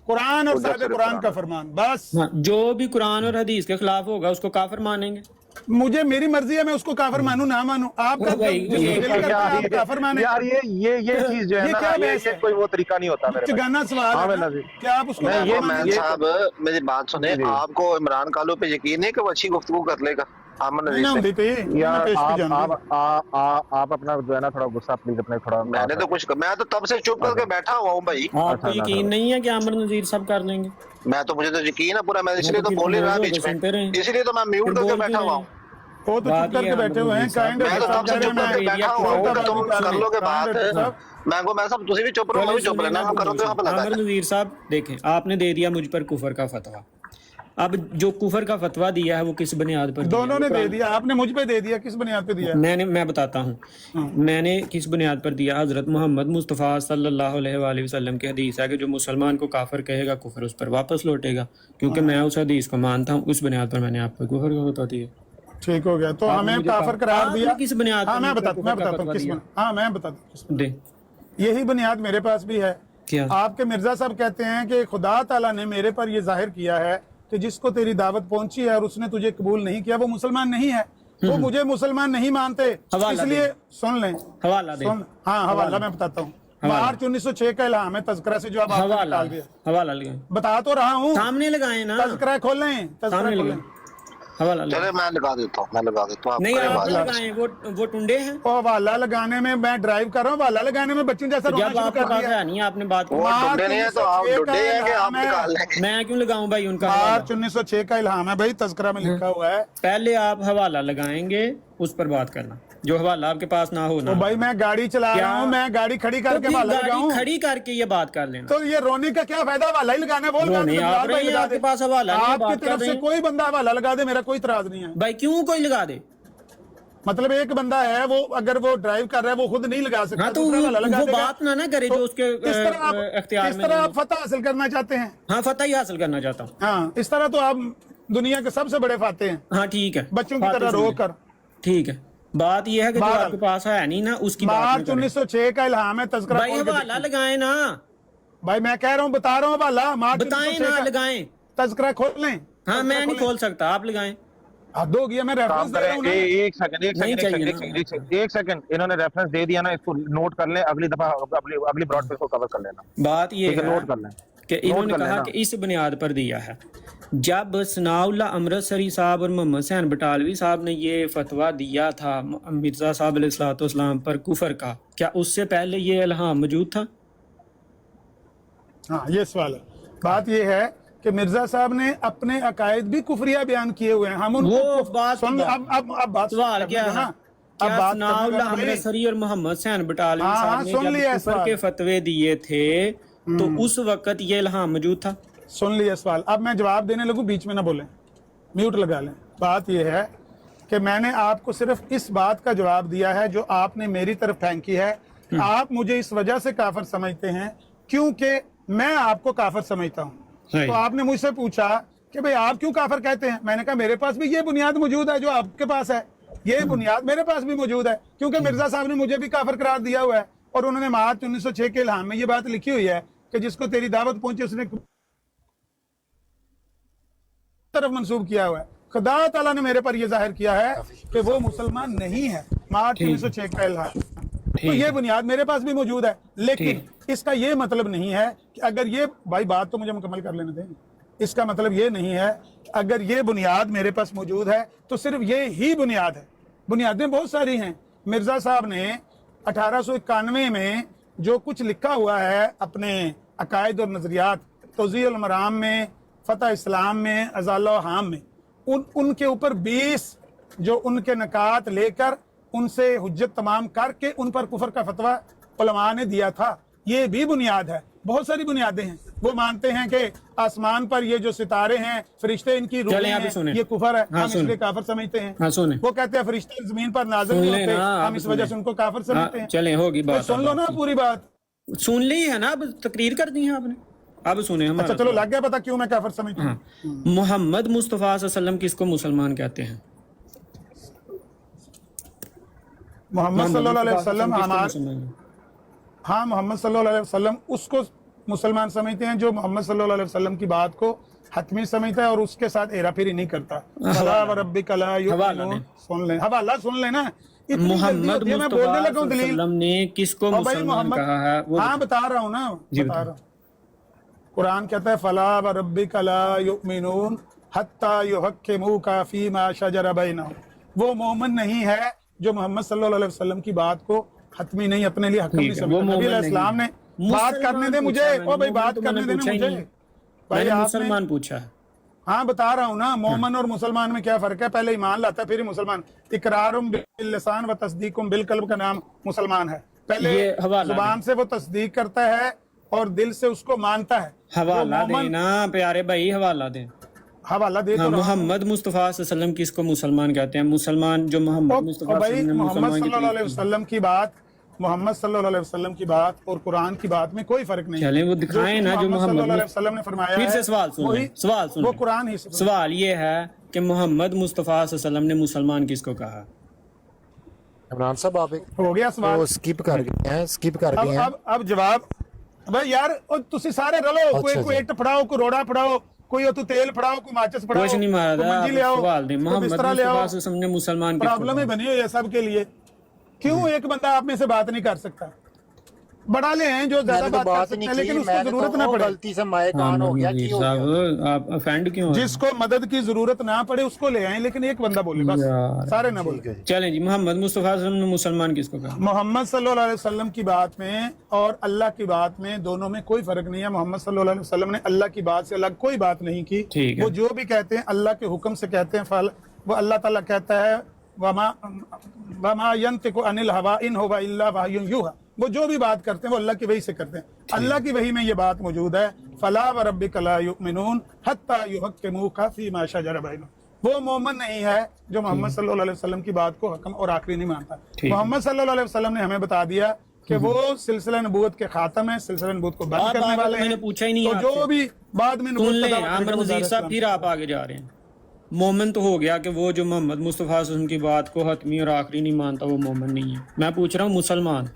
قرآن اور
حجت
صاحب
صرف
قرآن کا فرمان، بس
ہاں جو بھی قرآن اور حدیث کے خلاف ہوگا اس کو کافر مانیں گے،
مجھے میری مرضی ہے میں اس کو کافر مانوں نہ مانوں، آپ کا دل کرتا ہے آپ کافر مانیں،
یار یہ چیز جو ہے
یہ
نا،
کیا بحث ہے؟
یہ کوئی وہ طریقہ نہیں ہوتا میرے
چگانا سوال ہے نا، کیا آپ اس کو کافر مانیں گے؟
صاحب میری بات سنیں، آپ کو عمران کالو پہ یقین ہے کہ وہ اچھی گفتگو کر لے گا عامر نذیر سے؟
یار آپ اپنا جو ہے نا تھوڑا غصہ پلیز اپنے تھوڑا،
میں نے تو کچھ، میں تو تب سے چپ کر کے بیٹھا ہوا ہوں بھائی،
آپ کو یقین نہیں ہے کہ عامر نذیر سب کر لیں گے؟
میں تو، مجھے تو یقین ہے پورا، میں اس لیے تو بول ہی رہا بیچ میں، اس لیے تو میں میوٹ کر کے بیٹھا ہوا ہوں،
وہ تو چپ کر کے بیٹھے ہوئے ہیں،
میں تو تب سے چپ کر کے بیٹھا ہوا ہوں کہ تم کر لو گے بات، میں سب تسی بھی چپ رہو، میں بھی چپ رہنا، ہم کرو تو یہاں پہ لگا
عامر نذیر صاحب دیکھیں، آپ نے دے دیا مجھ پر کفر کا فتویٰ، اب جو کفر کا فتویٰ دیا ہے وہ کس بنیاد پر دیا؟
دونوں نے دے دیا، آپ نے مجھ پہ دے دیا، کس بنیاد پہ دیا؟
میں بتاتا ہوں میں نے کس بنیاد پر دیا۔ حضرت محمد مصطفیٰ صلی اللہ علیہ وآلہ وسلم کی حدیث ہے کہ جو مسلمان کو کافر کہے گا کفر اس پر واپس لوٹے گا، کیونکہ میں اس حدیث کو مانتا ہوں، اس بنیاد پر میں نے آپ کو کفر کا فتویٰ دیا۔
ٹھیک ہو گیا، تو ہمیں کافر قرار دیا
کس بنیاد پر؟
ہاں میں بتاتا ہوں کس بنیاد، ہاں میں بتاتا ہوں، یہی بنیاد میرے پاس بھی ہے۔
کیا؟
آپ کے مرزا صاحب کہتے ہیں کہ خدا تعالیٰ نے میرے پر یہ ظاہر کیا ہے کہ جس کو تیری دعوت پہنچی ہے اور اس نے تجھے قبول نہیں کیا وہ مسلمان نہیں ہے، وہ مجھے مسلمان نہیں مانتے، اس لیے سن لیں،
حوالہ دیں،
ہاں حوالہ میں بتاتا ہوں، मार्च 1906 का इल्हाम है तज़किरा से जो आप आपने
हवाला
निकाल दिया।
हवाला लगाएं,
बता तो रहा हूँ,
सामने लगाएं ना,
तज़किरा खोलें, तज़किरा
सामने
खोलें।
लगाएं, हवाला लगाएं।
चले मैं लगा देता हूँ आप
नहीं
करें
आप
बात।
लगाएं, वो टुंडे हैं।
ओ हवाला लगाने में मैं ड्राइव कर रहा हूँ, हवाला लगाने में बच्चों जैसा रोना
जब
शुरू
आपके
कर
पास
दिया।
है नहीं, आपने बात की।
वो
मार्च
डुंडे नहीं है तो आप
1906
डुंडे
का
हैं कि आप
इल्हाम है।
निकाल लेंगे।
मैं क्यों लगाऊं भाई उनका हवाला?
मार्च 1906 का इल्हाम है भाई, तज़किरा में लिखा हुआ है।
पहले आप हवाला लगाएंगे, उस पर बात करना, जो हवाला आपके पास ना हो ना।
तो भाई मैं गाड़ी चला रहा हूँ, मैं गाड़ी खड़ी
तो
करके
फिर
हवाला
गाड़ी
लगाऊं,
खड़ी करके ये बात कर लेना।
तो ये रोने का क्या फायदा? हवाला ही लगाना है, बोल
रोने
गाड़ी
आप
बिलाल भाई
रहे हैं,
लगा
आपके
दे।
पास हवाला नहीं है,
आपकी
बात कर
तरफ
रहे
से
हैं।
कोई बंदा हवाला लगा दे, मेरा कोई इतराज नहीं है।
भाई क्यों कोई लगा दे?
मतलब एक बंदा है, वो अगर वो ड्राइव कर रहा है, वो खुद नहीं लगा सकता,
हाँ तो
दूसरा हवाला लगा
वो
देगा।
बात ना करे
तो
जो उसके
किस तरह आप
इख्तियार
किस
में
तरह
नहीं
आप फतह हासिल करना चाहते हैं?
है। हाँ फतह ही हासिल करना चाहता हूँ।
हाँ, इस तरह तो आप दुनिया के सबसे बड़े फाते हैं,
हाँ ठीक है,
बच्चों की
बात
तरह
तो सुन
रो
ले।
कर।
ठीक है, बात ये है कि जो
बात-
आपके पास है नहीं ना, उसकी बात
मार्च
नहीं करें।
1906 का इल्हाम है, तज़किरा
भाई
खोल के
हवाला
देखिए।
लगाएं ना,
भाई मैं कह रहा हूँ, बता रहा हूँ हवाला, मार्च
बताएं
1906
ना,
का
लगाएं।
तज़किरा खोल लें।
हाँ मैं नहीं खोल सकता, आप लगाएं।
हद हो गया, मैं रेफरेंस
काम
दे रहा हूँ
करें।
ना।
एक सेकंड
नहीं चाहिए ना।
एक सेकंड, इन्होंने रेफरेंस दे दिया ना, इसको नोट कर लें, अगली दफा अगली ब्रॉडकास्ट को कवर कर लेना।
बात ये
ठीक है,
है
नोट कर लें।
कि इन्होंने
कर
कहा
लेना।
कि इस बुनियाद पर दिया है। जब सनाउल्लाह अमृतसरी साहब और मोहम्मद हुसैन बटालवी साहब ने ये फतवा दिया था मिर्जा साहब अलैहिस्सलाम पर कुफर का, क्या उससे पहले ये इल्हाम मौजूद था?
हाँ, ये सवाल है। बात ये है कि मिर्जा साहब ने अपने अकायद भी कुफरिया बयान किए हुए हैं, हम उनको
वो बात
सुन,
की
अब बात
सवाल क्या
करने दो
है?
ना। अब
क्या
बात
सनाउल्लाह
करने दो भाई।
अमृतसरी और मोहम्मद हुसैन बटालवी
हाँ,
साहब ने
सुन
जब
लिया
कुफर
सवाल।
के फतवे दिए थे तो उस वक्त ये इल्हाम मौजूद था?
सुन लिया सवाल। अब मैं जवाब देने लगूं, बीच में ना बोलें, म्यूट लगा लें। बात यह है कि मैंने आपको सिर्फ इस बात का जवाब दिया है जो आपने मेरी तरफ फेंकी है। आप मुझे इस वजह से काफिर समझते हैं क्योंकि मैं आपको काफिर समझता हूँ। तो आपने मुझसे पूछा कि भाई आप क्यों काफिर कहते हैं, मैंने कहा मेरे पास भी ये बुनियाद मौजूद है जो आपके पास है, ये बुनियाद मेरे पास भी मौजूद है, क्योंकि मिर्जा साहब ने मुझे भी काफिर करार दिया हुआ है और उन्होंने मार्च 1906 के इल्हाम में ये बात लिखी हुई है कि जिसको तेरी दावत पहुंची उसने तरफ मंसूब किया हुआ है। खुदा ताला ने मेरे पर यह जाहिर किया है कि वो मुसलमान नहीं है, मार्च 1906 का इल्हाम। तो ये बुनियाद मेरे पास भी मौजूद है, लेकिन इसका ये मतलब नहीं है कि अगर ये, भाई बात तो मुझे मुकम्मल कर लेने दें, इसका मतलब ये नहीं है कि अगर ये बुनियाद मेरे पास मौजूद है तो सिर्फ ये ही बुनियाद है। बुनियादें बहुत सारी हैं। मिर्जा साहब ने 1891 में जो कुछ लिखा हुआ है अपने अकायद और नजरियात, तौज़ीउल मराम में, फतह इस्लाम में, अज़ाला हाम में, उनके ऊपर 20 जो उनके नकात लेकर उनसे हुज्जत तमाम करके उन पर कुफर का फतवा उलमा ने दिया था। ये भी बुनियाद है। बहुत सारी बुनियादें हैं। वो मानते हैं कि आसमान पर ये जो सितारे हैं फरिश्ते इनकी रूहें हैं, ये कुफर है, हम इसलिए काफिर समझते हैं। वो कहते हैं फरिश्ते जमीन पर नाज़िल नहीं होते, हम इस वजह से उनको काफिर समझते हैं।
चलें, होगी बात,
सुन लो ना पूरी बात।
सुन ली है ना, अब तकरीर कर दी है आपने, अब सुने हमारा।
अच्छा चलो, लग गया पता क्यों मैं काफिर समझता हूँ।
मोहम्मद मुस्तफा सल्लम किसको मुसलमान कहते हैं?
मोहम्मद सल्लल्लाहु अलैहि वसल्लम हाँ, मोहम्मद सल्लल्लाहु अलैहि वसल्लम उसको मुसलमान समझते हैं जो मोहम्मद सल्लल्लाहु अलैहि वसल्लम की बात को हतमी समझता है और उसके साथ हेरा फेरी नहीं करता। फला व रब्बिक ला युमिनून, सुन लें, हवाला सुन लेना।
मोहम्मद मुस्तफा सल्लम ने किसको मुसलमान कहा है?
हाँ बता रहा हूँ ना, बता रहा हूँ। कुरान कहता है फला व रब्बिक ला युमिनून हत्ता युहक्किमूका फीमा शजर बैनहुम। वो मोमिन नहीं है जो मोहम्मद सल्लल्लाहु अलैहि वसल्लम की बात को हतमी नहीं, अपने लिए हकम नहीं समझता। नबी अलैहिस्सलाम ने बात करने दे मुझे, ओ भाई बात करने देना मुझे। भाई आपने
मुसलमान पूछा है।
हाँ बता रहा हूँ ना, मोमन और मुसलमान में क्या फर्क है? पहले ईमान लाता है फिर ही मुसलमान। इकरारुम बिल लिसान व तस्दीकुम बिल कल्ब का नाम मुसलमान है। पहले जुबान से वो तस्दीक करता है और दिल से उसको मानता है।
हवाला देना प्यारे भाई, हवाला दे,
हवाला दे।
मोहम्मद मुस्तफा सल्लम किसको मुसलमान कहते हैं? मुसलमान जो मोहम्मद मुस्तफा
मोहम्मद सल्लल्लाहु अलैहि वसल्लम की बात, मोहम्मद सल्लल्लाहु अलैहि वसल्लम की बात और कुरान की बात में कोई फर्क नहीं।
चलें वो दिखाएं ना जो मोहम्मद
सल्लल्लाहु अलैहि वसल्लम ने फरमाया।
फिर से सवाल सुन,
वो कुरान ही।
सवाल ये है कि मोहम्मद मुस्तफा सल्लम ने मुसलमान किसको कहा?
इमरान साहब आप एक
हो गया सवाल,
स्किप कर गए हैं, स्किप कर गए हैं।
अब जवाब भाई यार, तुसी सारे रलो, कोई ईट फड़ाओ, कोई रोड़ा फड़ाओ, कोई तो तेल फड़ाओ, कोई माचिस फड़ाओ,
कुछ नहीं मारा था। सवाल दे, मोहम्मद मुस्तफा सल्लम ने मुसलमान
प्रॉब्लम ही बनी हुई है सब के लिए। क्यों एक बंदा आप में से बात नहीं कर सकता? बढ़ा ले हैं जो ज्यादा
मैंने तो
बात कर
बात
सकते
नहीं
हैं,
की,
लेकिन उसको
मैंने
जरूरत
तो
ना
वो
पड़े।
गलती से माए कान हो गया, की हो गया।
साहब आप ऑफेंड क्यों हो रहे हैं?
जिसको मदद की जरूरत ना पड़े उसको ले आए, लेकिन एक बंदा बोले बस,
यार।
सारे ना बोले।
चलें जी, मोहम्मद मुस्तफा सल्लल्लाहु अलैहि वसल्लम ने मुसलमान किसको कहा?
मोहम्मद सल्लल्लाहु अलैहि वसल्लम की बात में और अल्लाह की बात में दोनों में कोई फर्क नहीं है। मोहम्मद सल्लल्लाहु अलैहि वसल्लम ने अल्लाह की बात से अलग कोई बात नहीं की।
ठीक है।
वो जो भी कहते हैं अल्लाह के हुक्म से कहते हैं। फल वो अल्लाह ताला कहता है वमा यंतिकु अनिल हवा इन हुवा इल्ला वहयुन यूहा। वो जो भी बात करते हैं वो अल्लाह की वही से करते हैं। अल्लाह की वही में ये बात मौजूद है, फला व रब्बिका ला युमिनून हत्ता युहक्किमूका फीमा शजरा बैनहुम। वो मोमिन नहीं है जो मोहम्मद सल्लल्लाहु अलैहि वसल्लम की बात को हकम और आखिरी नहीं मानता। मोहम्मद सल्लल्लाहु अलैहि वसल्लम ने हमें बता दिया कि वो सिलसिला नबूवत के खातम है, सिलसिला नबूवत को बंद करने वाले हैं।
मैंने पूछा ही नहीं
तो जो भी बाद में
सुन लें।
नबूवत
आमिर नज़ीर साहब फिर आप आगे जा रहे हैं। मोमिन तो हो गया कि वो जो मोहम्मद मुस्तफा सल्लल्लाहु अलैहि वसल्लम की बात को हतमी और आखिरी नहीं मानता, वो मोमिन नहीं है। मैं पूछ रहा हूँ मुसलमान,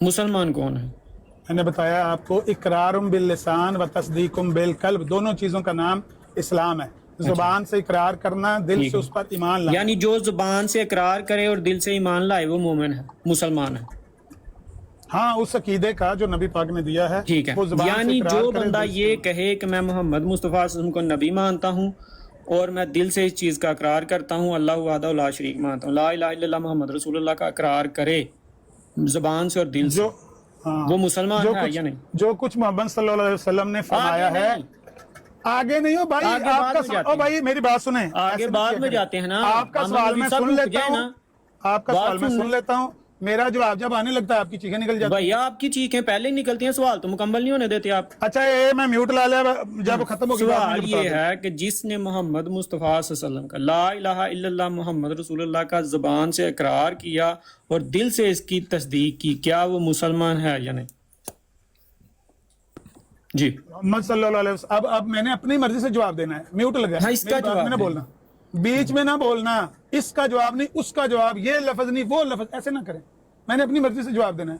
मुसलमान कौन है?
मैंने बताया आपको, इकरारुम बिल लिसान व तस्दीकुम बिल कल्ब, दोनों चीजों का नाम इस्लाम है। जुबान से इकरार करना, दिल से उस पर ईमान लाना।
यानी जो जुबान से इकरार करे और दिल से ईमान लाए वो मोमिन है, मुसलमान है।
हाँ, उस अकीदे का जो नबी पाक ने दिया है।
ठीक है।
वो जुबान से
यानी
इकरार
जो
करे,
बंदा
दिल से-
ये कहे कि मैं मोहम्मद मुस्तफा सल्लल्लाहु अलैहि वसल्लम को नबी मानता हूँ और मैं दिल से इस चीज़ का इकरार करता हूँ, अल्लाह वहदहू ला शरीक मानता हूँ, ला इलाहा इल्लल्लाह मोहम्मद रसूलुल्लाह का इकरार करे जुबान से और दिल से,
जो हाँ,
वो मुसलमान
जो
है
कुछ
या नहीं?
जो कुछ मोहम्मद सल्लल्लाहु अलैहि वसल्लम ने फरमाया
आगे
है,
नहीं।
आगे नहीं हो भाई,
आगे बाद में
आपका
जाते
ओ
हैं।
भाई मेरी बात सुने,
आगे
ऐसे
बाद
नहीं
में
किया
जाते हैं ना।
आपका
आमिर
सवाल
नबी
मैं
साहब
सुन
रुक
लेता
जाए
हूँ,
ना।
आपका
बात
सवाल मैं
सुन
सुन
ले।
लेता हूँ, मेरा जवाब जब आने लगता है आपकी चीखें निकल जाती हैं।
भैया आपकी चीखें पहले ही निकलती हैं, सवाल तो मुकम्मल नहीं होने देते आप।
अच्छा, ये मैं म्यूट ला लिया, जब खत्म होगी बात
सवाल
मुझे
ये
बता दो।
है कि जिसने मोहम्मद मुस्तफ़ा सल्लल्लाहु अलैहि वसल्लम का ला इलाहा इल्लल्लाह मोहम्मद रसूलुल्लाह का ज़बान से इकरार किया और दिल से इसकी तस्दीक की, क्या वो मुसलमान है या नहीं? जी
मोहम्मद सल्लल्लाहु अलैहि वसल्लम, अब मैंने अपनी मर्जी से जवाब देना है, म्यूट लगा
हाँ, इसका जवाब
में ना बोलना, बीच में ना बोलना, इसका जवाब नहीं उसका जवाब, ये लफ्ज नहीं वो लफ्ज, ऐसे ना करें। मैंने अपनी मर्जी से जवाब देना है।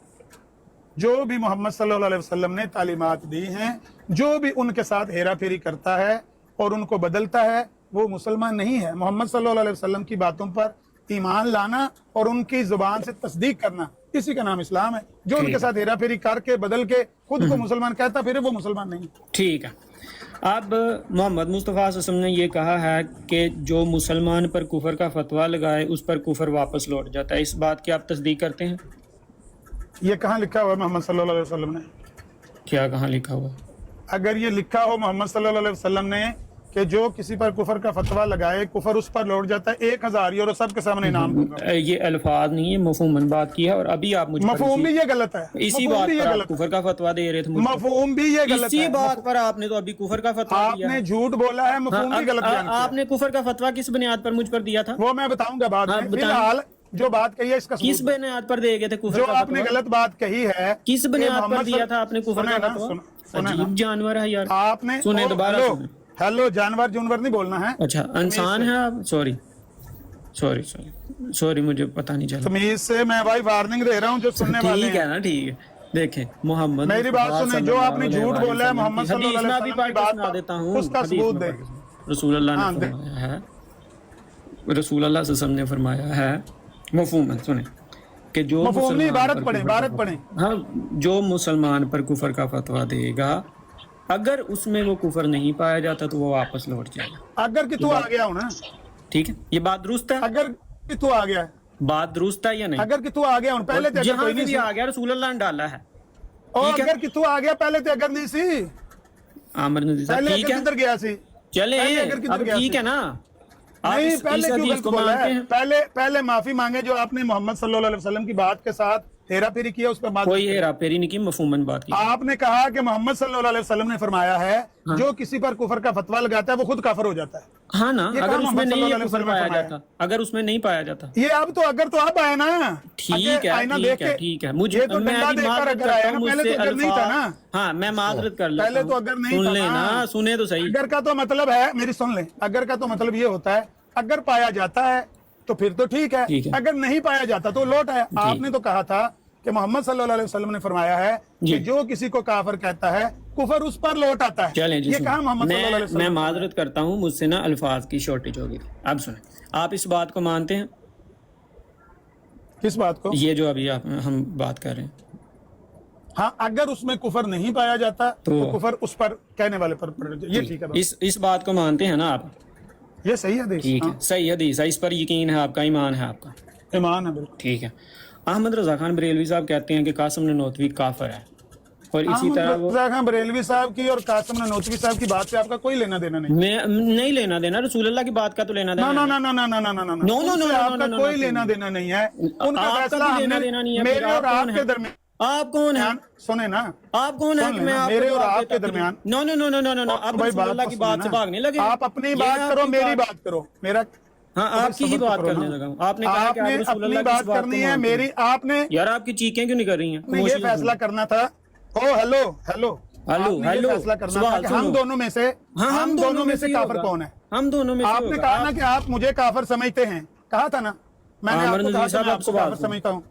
जो भी मोहम्मद सल्लल्लाहु अलैहि वसल्लम ने तालीमात दी हैं, जो भी उनके साथ हेरा फेरी करता है और उनको बदलता है, वो मुसलमान नहीं है। मोहम्मद सल्लल्लाहु अलैहि वसल्लम की बातों पर ईमान लाना और उनकी जुबान से तस्दीक करना, इसी का नाम इस्लाम है। जो उनके साथ हेरा फेरी करके बदल के खुद को मुसलमान कहता फिर वो मुसलमान नहीं।
ठीक है। अब मोहम्मद मुस्तफ़ा सल्लल्लाहु अलैहि वसल्लम ने ये कहा है कि जो मुसलमान पर कुफर का फतवा लगाए उस पर कुफर वापस लौट जाता है, इस बात की आप तस्दीक करते हैं?
ये कहाँ लिखा हुआ है मोहम्मद सल्लल्लाहु अलैहि वसल्लम ने?
क्या कहाँ लिखा हुआ?
अगर ये लिखा हो मोहम्मद सल्लल्लाहु अलैहि वसल्लम ने कि जो किसी पर कुफर का फतवा लगाए कुफर उस पर लौट जाता है, 1000 यूरो सबके सामने इनाम दूंगा।
ये अल्फाज नहीं है, मफहूमन बात की है। और अभी आप मुझे
मफहूम भी ये गलत है,
इसी
मफहूम
बात
भी ये
पर आप
गलत
कुफर का फतवा दे रहे थे मुझे।
मफहूम भी ये गलत
इसी
है।
बात पर आपने तो अभी कुफर का फतवा दिया
आपने
है।
झूठ बोला है, मफहूम भी गलत बयान किया।
आपने कुफर का फतवा किस बुनियाद पर मुझ पर दिया था?
वो मैं बताऊंगा बाद
हाँ,
में।
बताएं।
फिलहाल जो बात कही है इसका
किस बुनियाद पर दे गए थे कुफर
जो
का
आपने
फतवा?
गलत बात कही है,
किस बुनियाद पर दिया था आपने कुफर
सुने
का
ना,
फतवा? अजीब जानवर है यार।
आपने
सुने दोबारा
हेलो
सुने।
हेलो, जानवर जानवर नहीं बोलना है।
अच्छा, इंसान है आप? सॉरी सॉरी सॉरी सॉरी, मुझे पता नहीं चला।
तमीज से मैं भाई वार्निंग दे रहा हूँ जो सुनने वाले
ठीक है
हैं।
ना, ठीक है। देखें मोहम्मद
मेरी बात सुने, जो आपने झूठ बोला है मोहम्मद सल्लल्लाहु अलैहि वसल्लम की बात
सुना देता हूँ,
उसका सबूत दे।
रसूलुल्लाह
हाँ,
ने फरमाया है, रसूलुल्लाह सल्लल्लाहु अलैहि वसल्लम ने फरमाया है, मफहूमन सुने कि जो
मफहूम नहीं,
मुसलमान
इबारत
पर
पढ़ें,
कुफर का
इबारत पढ़ें।
हाँ, जो मुसलमान पर कुफर का फतवा देगा, अगर उसमें वो कुफर नहीं पाया जाता तो वो वापस लौट जाएगा।
अगर कि तू आ गया हो ना,
ठीक है, ये बात दुरुस्त है?
अगर कि तू आ गया है,
बात दुरुस्त है या नहीं?
अगर कि तू आ गया हो पहले तो अगर
जहाँ
कोई
भी
नहीं
आ गया रसूलुल्लाह ने डाला है।
और
ठीक है।
अगर कि तू आ गया पहले तो अगर नहीं सी,
आमिर नज़ीर साहब,
पहले
ठीक
अगर
है,
किधर गया सी,
चले
पहले अगर किधर
अब
गया
ठीक
सी।
है ना। आप
नहीं,
इस
पहले क्यों
हदीस
गलत
को
बोला
मानते
है?
हैं?
पहले माफी मांगे जो आपने मोहम्मद सल्लल्लाहु अलैहि वसल्लम की बात के साथ हेरा फेरी किया, उस पर बात
कोई हेरा फेरी नहीं की, मफहूमन बात की।
आपने कहा कि मोहम्मद सल्लल्लाहु अलैहि वसल्लम ने फरमाया है, जो किसी पर कुफर का फतवा लगाता है वो खुद काफिर हो जाता है।
हाँ ना,
ये
अगर
कहाँ
उसमें
मोहम्मद
नहीं
सल्लल्लाहु
ये
अलैहि
कुफर
वसल्लम ने
पाया
फरमाया
जाता, अगर उसमें नहीं पाया जाता।
ये अब तो अगर तो अब आया ना,
ठीक है,
आईना
ठीक
देख
है,
के,
ठीक है। मुझे
ये तो
मैं
डंडा
भी
देखकर
माजरत
अगर आया
करता
ना,
हूँ,
पहले
मुझसे
तो अगर नहीं था ना।
हाँ, मैं माजरत कर लेता
पहले
हूँ।
तो अगर नहीं
सुन
था
ले ना, सुने तो सही।
अगर का तो मतलब है, मेरी सुन ले, अगर का तो मतलब ये होता है अगर पाया जाता है तो फिर तो ठीक है,
ठीक है।
अगर नहीं पाया जाता तो लौट आया। आपने तो कहा था कि मोहम्मद सल्लल्लाहु अलैहि वसल्लम ने फरमाया है कि जो किसी को काफिर कहता है कुफर उस पर लौट आता है।
चलें जी,
ये कहा मोहम्मद सल्लल्लाहु अलैहि वसल्लम
मैं
ने
माजरत करता हूँ, मुझसे ना अल्फाज की शॉर्टेज हो गई थी। अब सुने, आप इस बात को मानते हैं
किस बात को?
ये जो अभी हम बात कर रहे हैं,
हाँ, अगर उसमें कुफर नहीं पाया जाता तो कुफर उस पर कहने वाले पर पड़ जाए। ये ठीक है।
इस बात को मानते हैं ना आप?
ये सही हदीस,
ठीक है, सही हदीस है, इस पर यकीन है आपका, ईमान है आपका?
ईमान है, बिल्कुल
ठीक है। अहमद रजा खान बरेलवी साहब कहते हैं कि कासिम ननोतवी काफिर है, और इसी तरह वो
रजा खान बरेलवी साहब की और कासिम ननोतवी साहब की बात से आपका कोई लेना देना नहीं।
मैं नहीं लेना देना, रसूल अल्लाह की बात का तो लेना देना।
No no no no no no no no no no, आपका कोई लेना देना नहीं है, उनका फैसला
लेना देना नहीं है।
मेरे और आपके दरमियान।
आप कौन है?
सुने ना,
आप कौन है कि मैं
मेरे और आपके दरमियान?
No no no no no no, आप रसूल अल्लाह की बात से भागने लगे।
आप अपनी बात करो, मेरी बात करो, मेरा
हाँ, आपकी ही बात करने लगा। आपने कहा कि आप रसूल
अपनी
अल्लाह की
बात करनी है, मेरी आपने।
यार आपकी चीखें क्यों नहीं कर रही हैं?
ये फैसला करना था। ओ हेलो हेलो
हेलो हेलो,
फैसला करना था कि हम दोनों में से, हम दोनों में से काफिर कौन है?
हम दोनों में से
आपने कहा ना कि आप मुझे काफिर समझते हैं, कहा था ना, मैंने आपको कहा था मैं आपको काफिर समझता हूँ।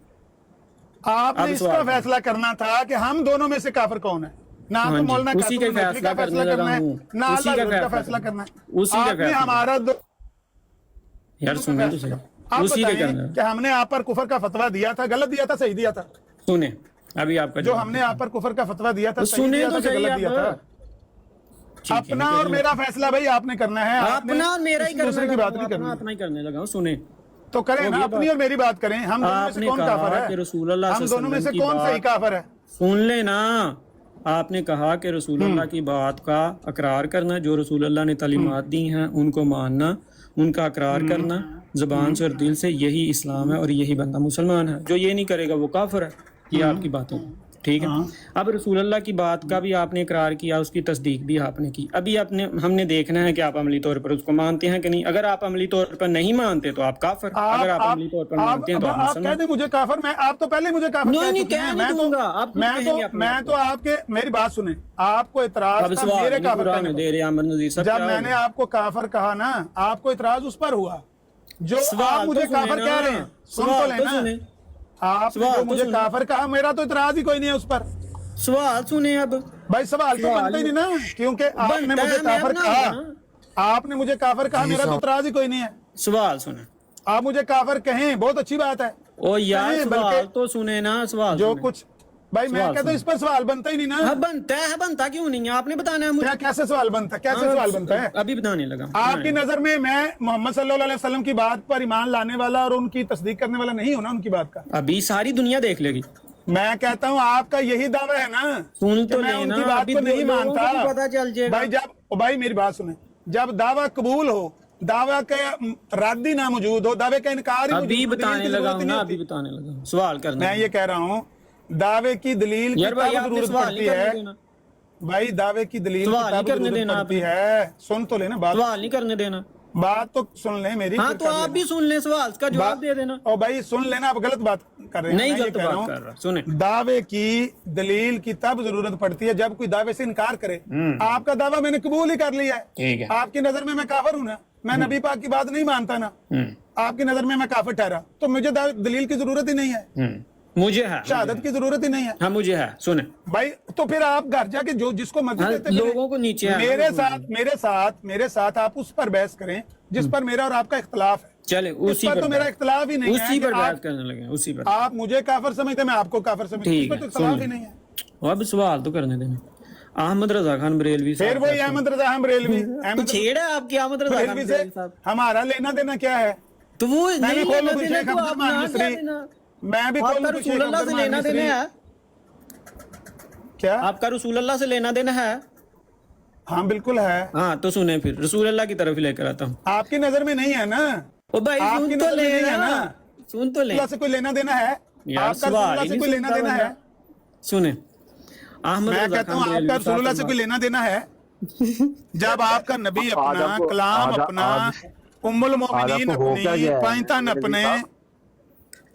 आपने इसका फैसला करना था कि हम दोनों में से काफिर कौन है, ना तो मौलाना
उसी का फैसला करना है,
ना अल्लाह का फैसला करना है।
उसी का
आपने हमारा
यार सुने तो सही,
आप
उसी का
बताइए
करना है
कि हमने आप पर कुफर का फतवा दिया था, गलत दिया था, सही दिया था?
सुने अभी आपका
जो हमने आप पर कुफर का फतवा दिया था, सही
सुने
दिया
तो
था कि
सही
गलत दिया था? अपना और मेरा फैसला भाई आपने करना है,
अपना और मेरा ही करना,
दूसरे की बात नहीं करनी।
अपना ही करने लगा हूं। सुने
तो करें ना, अपनी और मेरी बात करें। हम दोनों में से कौन काफिर है? हम दोनों में से कौन सही काफिर है?
सुन लेना, आपने कहा कि रसूल अल्लाह की बात का अकरार करना, जो रसूल अल्लाह ने तालीमात दी हैं उनको मानना, उनका अकरार करना ज़बान से और दिल से, यही इस्लाम है और यही बंदा मुसलमान है। जो ये नहीं करेगा वो काफिर है। ये आपकी बात है, ठीक है। अब रसूल अल्लाह की बात का भी आपने इकरार किया, उसकी तस्दीक भी आपने की। अभी हमने देखना है कि आप अमली तौर पर उसको मानते हैं कि नहीं। अगर आप अमली तौर पर नहीं मानते तो आप काफिर, अगर आप अमली तौर पर मानते हैं तो आप
मुसलमान। आप कहते मुझे काफिर, मैं आप तो पहले मुझे काफिर
नहीं कह नहीं दूंगा।
मैं तो आपके, मेरी बात सुने, आपको इतराज था मेरे काफिर कहने
दे रहे अहमद नज़ीर साहब,
जब मैंने आपको काफिर कहा ना, आपको इतराज उस पर हुआ जो आप मुझे काफिर कह रहे हैं। सुन तो लेना, आपने जो मुझे काफिर कहा, मेरा तो इतराज ही कोई नहीं है उस पर।
सवाल सुने अब
भाई, सवाल तो बनता ही नहीं ना, क्योंकि आपने मुझे काफिर कहा, आपने मुझे काफिर कहा, मेरा तो इतराज ही कोई नहीं है।
सवाल सुने,
आप मुझे काफिर कहें, बहुत अच्छी बात है।
ओ यार सवाल तो सुने ना, सवाल
जो कुछ भाई मैं कहता हूँ इस पर सवाल बनता ही नहीं ना।
बनता क्यों नहीं है? आपने बताना है मुझे।
कैसे सवाल बनता है? कैसे सवाल बनता है?
अभी बताने लगा।
आपकी नजर में मैं मोहम्मद सल्लल्लाहु अलैहि वसल्लम की बात पर ईमान लाने वाला और उनकी तस्दीक करने वाला नहीं हूं ना उनकी बात का?
अभी सारी दुनिया देख लेगी।
मैं कहता हूँ आपका यही दावा है ना,
सुन तो
मैं
लेना,
उनकी बात को नहीं मानता।
पता चल जाएगा
भाई मेरी बात सुने, जब दावा कबूल हो, दावा का रद्द ही ना मौजूद हो, दावे का इनकार ही
अभी बताने लगा हूं ना, अभी बताने लगा सवाल करना।
मैं ये कह रहा हूँ दावे की दलील की जरूरत पड़ती है भाई, दावे की दलील पड़ती है। सुन तो लेना बात,
सवाल नहीं करने देना,
बात तो सुन ले मेरी।
हाँ तो आप भी सुन ले, सवाल का जवाब दे देना।
और भाई सुन लेना, आप गलत बात कर रहे हैं।
नहीं गलत बात कर रहा, सुने।
दावे की दलील की तब जरूरत पड़ती है जब कोई दावे से इनकार करे। आपका दावा मैंने कबूल ही कर लिया है, आपकी नजर में मैं काफिर हूँ ना, मैं नबी पाक की बात नहीं मानता ना, आपकी नजर में मैं काफिर ठहरा, तो मुझे दलील की जरूरत ही नहीं है।
मुझे है,
शहादत की जरूरत ही नहीं है।
हाँ मुझे है। सुने
भाई, तो फिर आप घर जाके जो जिसको मर्जी देते
लोगों को नीचे
मेरे साथ आप उस पर बहस करें जिस पर मेरा और आपका इख्तलाफ है।
चले उसी पर
तो मेरा इख्तलाफ ही नहीं है,
उसी पर बात करने लगे, उसी पर।
आप मुझे काफिर समझते, मैं आपको काफिर समझता, इस पर तो इख्तलाफ ही नहीं है।
अब सवाल तो करने देना। अहमद रजा खान बरेलवी,
फिर वही अहमद रजा खान बरेलवी,
छेड़ा आपकी अहमद रजा खान बरेलवी साहब,
हमारा लेना देना क्या है?
तो वो
मैं भी खोलूं शेख अब्दुल मिस्री, मैं भी खोलूं
रसूल अल्लाह से लेना देना है
क्या?
आपका रसूल अल्लाह से लेना देना है?
हाँ बिल्कुल है।
हाँ तो सुने, फिर रसूल अल्लाह की तरफ लेकर आता हूँ।
आपकी नजर में नहीं है ना?
ओ भाई सुन तो लेना, सुन तो ले,
से कोई लेना देना है? आपका रसूलुल्लाह से कोई लेना देना है?
सुने, मैं
कहता हूँ आपका रसूलुल्लाह से कोई लेना देना है? जब आपका नबी अपना, कलाम अपना, उम्मुल मोमिनीन अपनी, पाइंतान अपने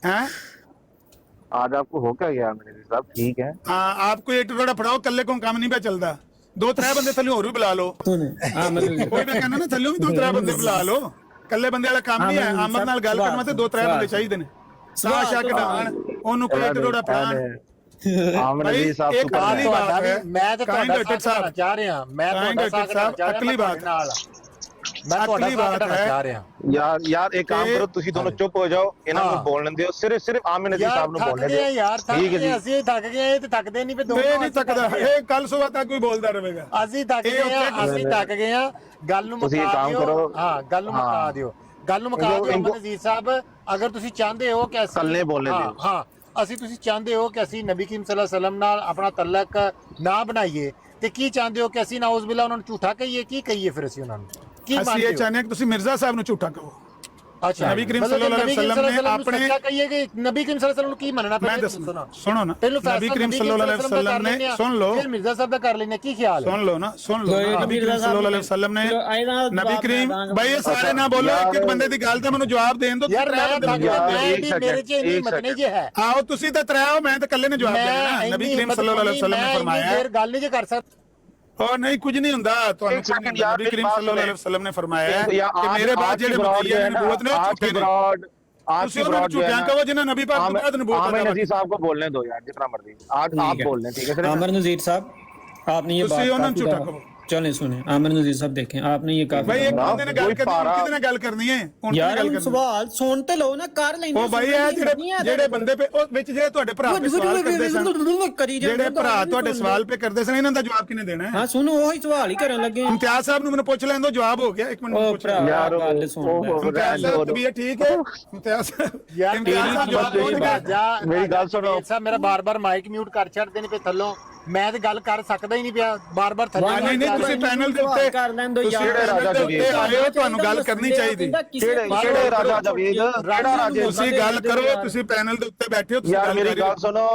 हैं,
आज आपको हो क्या गया मेरे साहब? ठीक है,
आपको एक टुकड़ा फड़ाओ, कल्ले को काम नहीं पे चलता, दो त्रै बंदे थल्ले होर भी बुला लो। कोई मैं कहना ना थल्ले भी दो त्रै बंदे बुला लो, कल्ले बंदे वाला काम नहीं है। आमद नाल गल करन वास्ते दो त्रै बंदे चाहिए ने, साह शा कढाण, ओनू कोई एक टुकड़ा फड़ाण।
एक खाली बात है, मैं तो ਤੁਹਾਡਾ ਸਾਥ ਦੇਣਾ ਚਾਹ ਰਿਹਾ, ਮੈਂ ਤੁਹਾਡਾ ਸਾਥ ਦੇਣਾ ਚਾਹ ਰਿਹਾ,
ਮੈਂ ਤੁਹਾਡਾ
ਅਗਲੀ
ਸਾਥ
ਬਾਤ
ਦੇਣਾ
ਹੈ।
ਚਾਹ ਰਿਹਾ
यार एक काम करो ਤੁਸੀਂ ਦੋਨੋਂ ਚੁੱਪ ਹੋ ਜਾਓ ਇਹਨਾਂ ਨੂੰ ਬੋਲਣ ਦਿਓ ਸਿਰਫ ਆਮਿਰ ਨਜ਼ੀਰ ਸਾਹਿਬ ਨੂੰ ਬੋਲਣ ਦਿਓ
ਯਾਰ ਥੱਕ
ਠੀਕ ਹੈ
ਗਏ
ਜੀ
ਅਸੀਂ ਥੱਕ ਗਏ ਇਹ ਤੇ ਥੱਕਦੇ ਨਹੀਂ ਪਏ
ਇਹ ਨਹੀਂ ਤੱਕਦਾ ਇਹ ਕੱਲ ਸਵੇਰ ਤੱਕ ਕੋਈ ਬੋਲਦਾ ਰਹੇਗਾ
ਅਸੀਂ ਥੱਕ ਗਏ ਆ ਅਸੀਂ ਥੱਕ ਗਏ ਆ ਗੱਲ ਨੂੰ
ਤੁਸੀਂ ਇਹ
ਮੁਕਾ
ਕੰਮ
ਦਿਓ
ਕਰੋ।
ਹਾਂ ਗੱਲ ਨੂੰ ਮੁਕਾ ਦਿਓ ਗੱਲ ਨੂੰ ਮੁਕਾ ਦਿਓ ਅਮਨ ਨਜ਼ੀਰ ਸਾਹਿਬ ਅਗਰ ਤੁਸੀਂ ਚਾਹੁੰਦੇ ਹੋ ਕਿ ਅਸੀਂ
ਕੱਲੇ ਬੋਲਣੇ ਦਿਓ
ਹਾਂ ਅਸੀਂ ਤੁਸੀਂ ਚਾਹੁੰਦੇ ਹੋ ਕਿ ਅਸੀਂ ਨਬੀ ਕਰੀਮ ਸੱਲੱਲਾਹੁ ਅਲੈहि ਵਸੱਲਮ ਨਾਲ ਆਪਣਾ ਤਲਕ ਨਾ ਬਣਾਈਏ ਤੇ ਕੀ ਚਾਹੁੰਦੇ ਹੋ ਕਿ ਅਸੀਂ ਨਾਉਜ਼ ਬਿਲਾ ਉਹਨਾਂ ਨੂੰ ਝੂਠਾ ਕਹੀਏ ਕੀ ਕਹੀਏ ਫਿਰ ਅਸੀਂ ਉਹਨਾਂ ਨੂੰ ਕੀ
ਅਸੀਂ ਇਹ ਚਾਹੁੰਦੇ ਹਾਂ ਕਿ ਤੁਸੀਂ ਮਿਰਜ਼ਾ ਸਾਹਿਬ ਨੂੰ ਝੂਠਾ ਕਹੋ
ਅੱਛਾ
ਨਬੀ ਕਰੀਮ ਸੱਲੱਲਾਹੁ ਅਲੈहि ਵਸੱਲਮ ਨੇ ਆਪਣੇ
ਸੱਚਾ ਕਹੀਏ ਕਿ ਨਬੀ ਕਰੀਮ ਸੱਲੱਲਾਹੁ ਅਲੈहि ਵਸੱਲਮ ਨੂੰ ਕੀ ਮੰਨਣਾ
ਮੈਂ
ਪੈਣਾ
ਸੁਣੋ ਨਾ ਨਬੀ ਕਰੀਮ ਸੱਲੱਲਾਹੁ ਅਲੈहि ਵਸੱਲਮ ਨੇ ਸੁਣ ਲਓ
ਫਿਰ ਮਿਰਜ਼ਾ ਸਾਹਿਬ ਦਾ ਕਰ ਲੈਣੇ ਕੀ ਖਿਆਲ ਹੈ
ਸੁਣ ਲਓ ਨਾ ਨਬੀ ਕਰੀਮ ਸੱਲੱਲਾਹੁ ਅਲੈहि ਵਸੱਲਮ ਨੇ ਨਬੀ ਕਰੀਮ ਭਾਈ ਇਹ ਸਾਰੇ ਨਾ ਬੋਲੋ ਇੱਕ ਬੰਦੇ ਦੀ ਗੱਲ ਤੇ ਮੈਨੂੰ ਜਵਾਬ ਦੇਣ ਦਿਓ
ਯਾਰ ਮੈਂ ਮੇਰੇ ਚ ਇੰਨੀ ਮਤਨੀ ਜੇ ਹੈ
ਆਓ ਤੁਸੀਂ ਤਾਂ ਤਰਾਓ ਮੈਂ ਤਾਂ ਇਕੱਲੇ ਨੇ ਜਵਾਬ ਦੇਣਾ ਨਬੀ ਕਰੀਮ ਸੱਲੱਲਾਹੁ ਅਲੈहि ਵਸੱਲਮ ਨੇ ਫਰਮਾਇਆ
ਫਿਰ ਗੱਲ ਨਹੀਂ ਜੇ ਕਰ ਸਕਦਾ
और नहीं कुछ नहीं ਹੁੰਦਾ ਤੁਹਾਨੂੰ ਕੁਝ ਨਹੀਂ ਨਬੀ ਕਰੀਮ ਸੱਲੱਲਾਹੁ ਅਲੈहि ਵਸੱਲਮ ਨੇ ਫਰਮਾਇਆ ਕਿ ਮੇਰੇ ਬਾਅਦ ਜਿਹੜੇ ਮਸੀਹ ਨੇ ਨਬੂਵਤ ਨੇ ਉਹ ਝੂਠੇ ਨੇ
आज की ब्रॉड जो है ना
कहो जिन्हें नबी पाक के बाद नबूवत
आमिर नज़ीर साहब को बोलने दो यार जितना मर्जी आज आप बोल लें ठीक है
आमिर नज़ीर साहब आपने ये
ਤੁਸੀਂ ਉਹਨਾਂ ਨੂੰ ਝੂਠਾ
बात
ਕਹੋ
चलें सुने आमिर नज़ीर साहब देखें आपने ये काफी
भाई एक बंदे ने गल करनी है कितने गल करनी है
यार सवाल सुनते लो ना कर लेंगे
ਉਹ ਭਾਈ ਇਹ ਜਿਹੜੇ ਬੰਦੇ ਪੇ ਉਹ ਵਿੱਚ ਜਿਹੜੇ ਤੁਹਾਡੇ ਭਰਾ ਪੇ ਸਵਾਲ ਕਰਦੇ ਸਨ ਜਿਹੜੇ ਭਰਾ ਤੁਹਾਡੇ ਸਵਾਲ ਪੇ ਕਰਦੇ ਸਨ ਇਹਨਾਂ ਦਾ ਜਵਾਬ ਕਿਹਨੇ ਦੇਣਾ ਹੈ
ਹਾਂ ਸੁਣੋ ਉਹੀ ਸਵਾਲ ਹੀ ਕਰਨ ਲੱਗੇ
ਇਮਤਿਆਜ਼ ਸਾਹਿਬ ਨੂੰ ਮੈਨੂੰ ਪੁੱਛ ਲੈਣ ਦੋ ਜਵਾਬ ਹੋ ਗਿਆ ਇੱਕ ਮਿੰਟ ਪੁੱਛ
ਯਾਰ ਗੱਲ ਸੁਣ
ਇਮਤਿਆਜ਼ ਸਾਹਿਬ ਵੀ ਠੀਕ ਹੈ ਇਮਤਿਆਜ਼ ਸਾਹਿਬ ਜਵਾਬ ਦੇਣਗੇ
ਮੇਰੀ ਗੱਲ ਸੁਣੋ
ਸਾਹਿਬ ਮੇਰਾ ਬਾਰ-ਬਾਰ ਮਾਈਕ ਮਿਊਟ ਕਰ ਛੱਡਦੇ ਨੇ ਪੇ ਥੱਲੋਂ ਮੈਂ ਤੇ ਗੱਲ ਕਰ ਸਕਦਾ ਹੀ ਨਹੀਂ ਪਿਆ ਬਾਰ-ਬਾਰ ਥੱਲੇ
ਨਹੀਂ ਤੁਸੀਂ ਪੈਨਲ ਦੇ ਉੱਤੇ
ਕਰ ਲੈਂਦੋ ਯਾਰ
ਜਿਹੜੇ ਰਾਜਾ ਜਵੀਦ ਆਏ ਹੋ ਤੁਹਾਨੂੰ ਗੱਲ ਕਰਨੀ ਚਾਹੀਦੀ
ਕਿਹੜੇ ਰਾਜਾ ਜਵੀਦ ਕਿਹੜਾ ਰਾਜਾ
ਤੁਸੀਂ ਗੱਲ ਕਰੋ ਤੁਸੀਂ ਪੈਨਲ ਦੇ ਉੱਤੇ ਬੈਠੇ ਹੋ ਤੁਸੀਂ
यार मेरी गल सुनो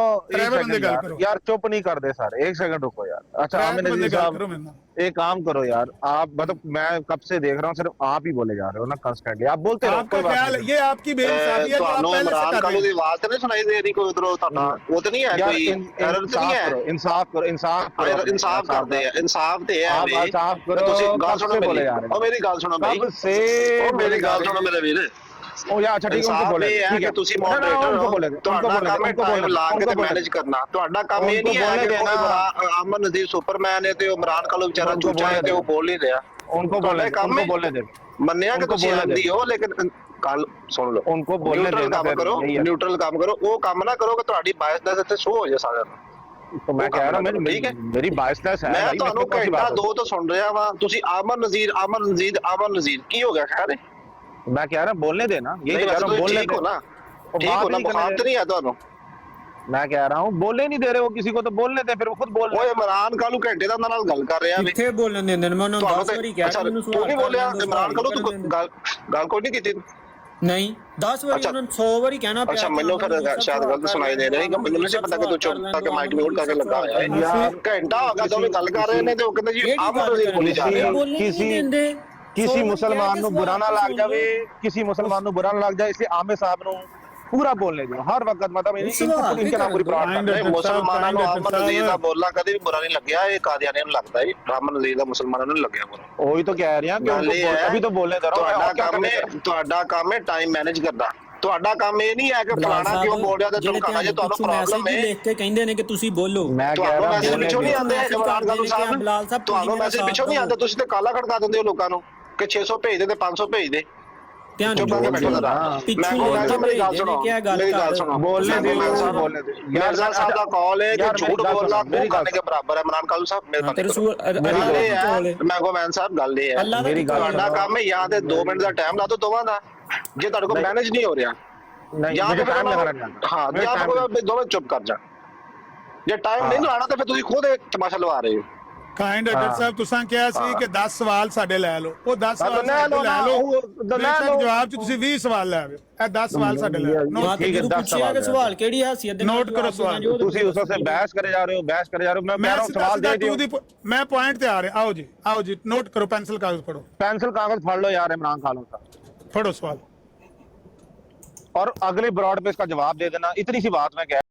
बंदे गल करो
यार चुप नहीं करते सर एक सेकंड रुको यार अच्छा आमिर नज़ीर साहब एक काम करो यार आप मतलब मैं कब से देख रहा हूँ सिर्फ आप ही बोले जा रहे हो ना कंस्टेंटली आप बोलते रहो
आपका ख्याल ये आपकी बेइंसाफी है जो आप पहले से कर रहे
ਦੀ ਆਵਾਜ਼ ਤੇ ਨਹੀਂ ਸੁਣਾਈ ਦੇ ਰਹੀ ਕੋਈ ਉਧਰੋਂ ਤੁਹਾਡਾ ਉਹ ਤਾਂ ਨਹੀਂ ਹੈ ਕੋਈ ਐਰਰ ਤਾਂ ਨਹੀਂ ਹੈ
इंसाफ करो
ਇਨਸਾਫ ਕਰਦੇ ਆ ਇਨਸਾਫ ਤੇ ਹੈ ਵੀ
इंसाफ करो
ਤੁਸੀਂ ਗੱਲ ਸੁਣੋ
बोले
ਮੇਰੀ
यार
ਉਹ ਮੇਰੀ ਗੱਲ ਸੁਣੋ ਭਾਈ
कब से
ਉਹ ਮੇਰੀ ਗੱਲ ਸੁਣੋ ਮੇਰੇ ਵੀਰ
ओ यार अच्छा ठीक है उनको बोले
ठीक है ਤੁਸੀਂ ਮੋਡਰੇਟਰ ਹੋ ਤੁਹਾਡਾ ਕੰਮ ਹੈ ਟਾਈਮ ਲਾ ਕੇ ਤੇ ਮੈਨੇਜ ਕਰਨਾ ਤੁਹਾਡਾ ਕੰਮ ਇਹ ਨਹੀਂ ਹੈ ਕਿ ਕੋਈ ਅਮਨ ਨਜ਼ੀਰ ਸੁਪਰਮੈਨ ਹੈ ਤੇ ਉਹ ਇਮਰਾਨ ਖਾਨ ਵਿਚਾਰਾ ਝੂਠਾ ਹੈ ਤੇ ਉਹ ਬੋਲ ਨਹੀਂ ਰਿਹਾ
उनको बोलने दे
ਮੰਨਿਆ ਕਿ ਤੁਸੀਂ ਆਂਦੀ ਹੋ ਲੇਕਿਨ ਕੱਲ ਸੁਣ ਲਓ
उनको बोलने
ਨਿਊਟਰਲ
देना
ਕੰਮ ਕਰੋ ਨਿਊਟਰਲ ਕੰਮ ਕਰੋ ਉਹ ਕੰਮ ਨਾ ਕਰੋ ਕਿ ਤੁਹਾਡੀ ਬਾਇਸਨੈਸ ਇੱਥੇ ਸ਼ੋ ਹੋ ਜਾਏ ਸਾਰਿਆਂ ਨੂੰ
तो मैं कह रहा हूं मेरी बायसनेस है
ਮੈਂ ਤੁਹਾਨੂੰ ਘੰਟਾ ਦੋ ਤੋਂ ਸੁਣ ਰਿਹਾ ਵਾਂ ਤੁਸੀਂ ਅਮਨ ਨਜ਼ੀਰ ਕੀ ਹੋ ਗਿਆ ਖੈਰ
मैं कह रहा बोलने देना यही कह रहा हूं बोलने
ठीक हो ना बुखार तो नहीं है ਤੁਹਾਨੂੰ
मैं कह रहा हूं बोलने नहीं दे रहे हो किसी को तो बोलने दे फिर वो खुद बोल
ਓਏ ਇਮਰਾਨ ਕਾਲੂ ਘੰਟੇ ਦਾ ਨਾਲ ਗੱਲ ਕਰ ਰਿਹਾ
ਕਿੱਥੇ ਬੋਲਣ ਦਿੰਦੇ ਨੇ ਮੈਂ ਉਹਨਾਂ ਨੂੰ 10 ਵਾਰੀ ਕਿਹਾ ਮੈਨੂੰ ਸਵਾਲ
ਤੂੰ ਨਹੀਂ ਬੋਲਿਆ ਇਮਰਾਨ ਕਾਲੂ ਤੂੰ ਗੱਲ ਕੋਈ ਨਹੀਂ ਕੀਤੀ
ਨਹੀਂ 10 ਵਾਰੀ ਉਹਨਾਂ ਨੂੰ 100 ਵਾਰੀ ਕਹਿਣਾ ਪਿਆ
ਅੱਛਾ ਮੈਨੂੰ ਫਿਰ ਸ਼ਾਇਦ ਗਲਤ ਸੁਣਾਈ ਦੇ ਰਹੀ ਕਿ ਮੈਨੂੰ ਨਹੀਂ ਪਤਾ ਕਿ ਤੂੰ ਚੁੱਪ ਕਰਕੇ ਮਾਈਕ ਮਿਊਟ ਕਰਕੇ ਲੱਗਾ ਹੋਇਆ ਹੈ ਯਾਰ ਘੰਟਾ ਹੋ ਗਿਆ ਦੋਵੇਂ ਗੱਲ ਕਰ ਰਹੇ ਨੇ ਤੇ ਉਹ ਕਹਿੰਦੇ ਜੀ ਆਪ ਨਜ਼ੀਰ ਬੋਲੀ ਜਾ ਰਹੇ
किसी मुसलमान ਨੂੰ बुरा ना लग जावे किसी मुसलमान ਨੂੰ बुरा ना लग जाए इसलिए आमिर साहब ਨੂੰ पूरा बोलने दो हर वक्त मतलब इनके नाम पूरी प्रार्थना
ਨਹੀਂ ਮੁਸਲਮਾਨਾਂ ਨੂੰ ਅਮਨ ਨਜ਼ੀਰ ਦਾ ਬੋਲਣਾ ਕਦੇ ਵੀ ਬੁਰਾ ਨਹੀਂ ਲੱਗਿਆ ਇਹ ਕਾਦੀਆਨੇ ਨੂੰ ਲੱਗਦਾ ਹੈ ਅਮਨ ਨਜ਼ੀਰ ਦਾ ਮੁਸਲਮਾਨਾਂ ਨੂੰ ਲੱਗਿਆ ਬੁਰਾ
वही तो कह रहे हैं कि अभी तो बोलने दे रहा हूं
ਤੁਹਾਡਾ ਕੰਮ ਹੈ ਟਾਈਮ ਮੈਨੇਜ ਕਰਨਾ ਤੁਹਾਡਾ ਕੰਮ ਇਹ ਨਹੀਂ ਹੈ ਕਿ ਫਲਾਣਾ ਕਿਉਂ ਬੋਲ ਰਿਹਾ ਤੇ ਧਮਕਾਣਾ ਜੇ ਤੁਹਾਨੂੰ ਪ੍ਰੋਬਲਮ ਹੈ
ਲਿਖ ਕੇ ਕਹਿੰਦੇ ਨੇ ਕਿ ਤੁਸੀਂ ਬੋਲੋ
मैं कह रहा
ਮੈਸੇਜ
हूं
ਪਿੱਛੋਂ ਨਹੀਂ ਆਉਂਦੇ ਇਮਰਾਨ ਖਾਨ ਸਾਹਿਬ ਤੁਹਾਨੂੰ ਮੈਸੇਜ ਪਿੱਛੋਂ ਨਹੀਂ ਆਉਂਦੇ ਤੁਸੀਂ ਤੇ ਕਾਲਾ ਖੜਕਾ ਦਿੰਦੇ ਹੋ ਲੋਕਾਂ ਨੂੰ ਕਿ 600 ਭੇਜ ਦੇ ਤੇ 500 ਭੇਜ ਦੇ
ਧਿਆਨ
ਚੁੱਪ ਕਰਕੇ ਬੈਠੋ ਜਰਾ ਮੈਂ ਕਹਿੰਦਾ ਮੇਰੀ ਗੱਲ ਸੁਣੋ ਮੇਰੀ ਗੱਲ ਸੁਣੋ
बोलने दे बोलने दे
ਮਿਰਜ਼ਾ ਸਾਹਿਬ ਦਾ ਕਾਲ ਹੈ ਕਿ ਝੂਠ ਬੋਲਣਾ ਕੋਈ ਕਰਨੇ ਕੇ ਬਰਾਬਰ ਹੈ ਇਮਰਾਨ ਖਾਨ ਸਾਹਿਬ ਮੇਰੇ ਮੈਂ ਕੋ ਮੈਨ ਸਾਹਿਬ ਗੱਲ ਇਹ ਹੈ
ਮੇਰੀ ਗੱਲ
ਤੁਹਾਡਾ ਕੰਮ ਹੈ ਜਾਂ ਤੇ 2 ਮਿੰਟ ਦਾ ਟਾਈਮ ਲਾ ਦੋ ਦੋਵਾਂ ਦਾ ਜੇ ਤੁਹਾਡੇ ਕੋਲ ਮੈਨੇਜ ਨਹੀਂ ਹੋ ਰਿਹਾ
नहीं मुझे टाइम लगाना
ਹਾਂ ਜਾਂ ਫਿਰ ਦੋਵੇਂ ਚੁੱਪ ਕਰ ਜਾ ਜੇ ਟਾਈਮ ਨਹੀਂ ਲਾਣਾ ਤਾਂ ਫਿਰ ਤੁਸੀਂ ਖੁਦ ਤਮਾਸ਼ਾ ਲਵਾ ਰਹੇ ਹੋ
ਕਾਇੰਡ ਡਾਕਟਰ ਸਾਹਿਬ ਤੁਸੀਂ ਕਿਹਾ ਸੀ ਕਿ 10 ਸਵਾਲ ਸਾਡੇ ਲੈ ਲਓ ਉਹ 10 ਸਵਾਲ ਲੈ ਲਓ ਜਵਾਬ ਚ ਤੁਸੀਂ 20 ਸਵਾਲ ਲੈ ਆਵੇ ਇਹ 10 ਸਵਾਲ ਸਾਡੇ ਲੈ ਲਓ
ठीक है 10
ਪੁੱਛਿਆ ਕਿ ਸਵਾਲ ਕਿਹੜੀ ਹੈਸੀਅਤ ਦੇ
ਨੋਟ ਕਰੋ ਸਵਾਲ
ਤੁਸੀਂ ਉਸ ਸੇ ਬਹਿਸ करे जा रहे हो मैं कह रहा हूं सवाल दे दियो
मैं पॉइंट ਤੇ ਆ ਰਿਹਾ आओ जी नोट करो पेंसिल कागज पढ़ो
पेंसिल कागज पढ़ लो यार इमरान खान साहब
पढ़ो सवाल
और अगले ब्रॉड पे इसका जवाब दे देना इतनी सी बात मैं कह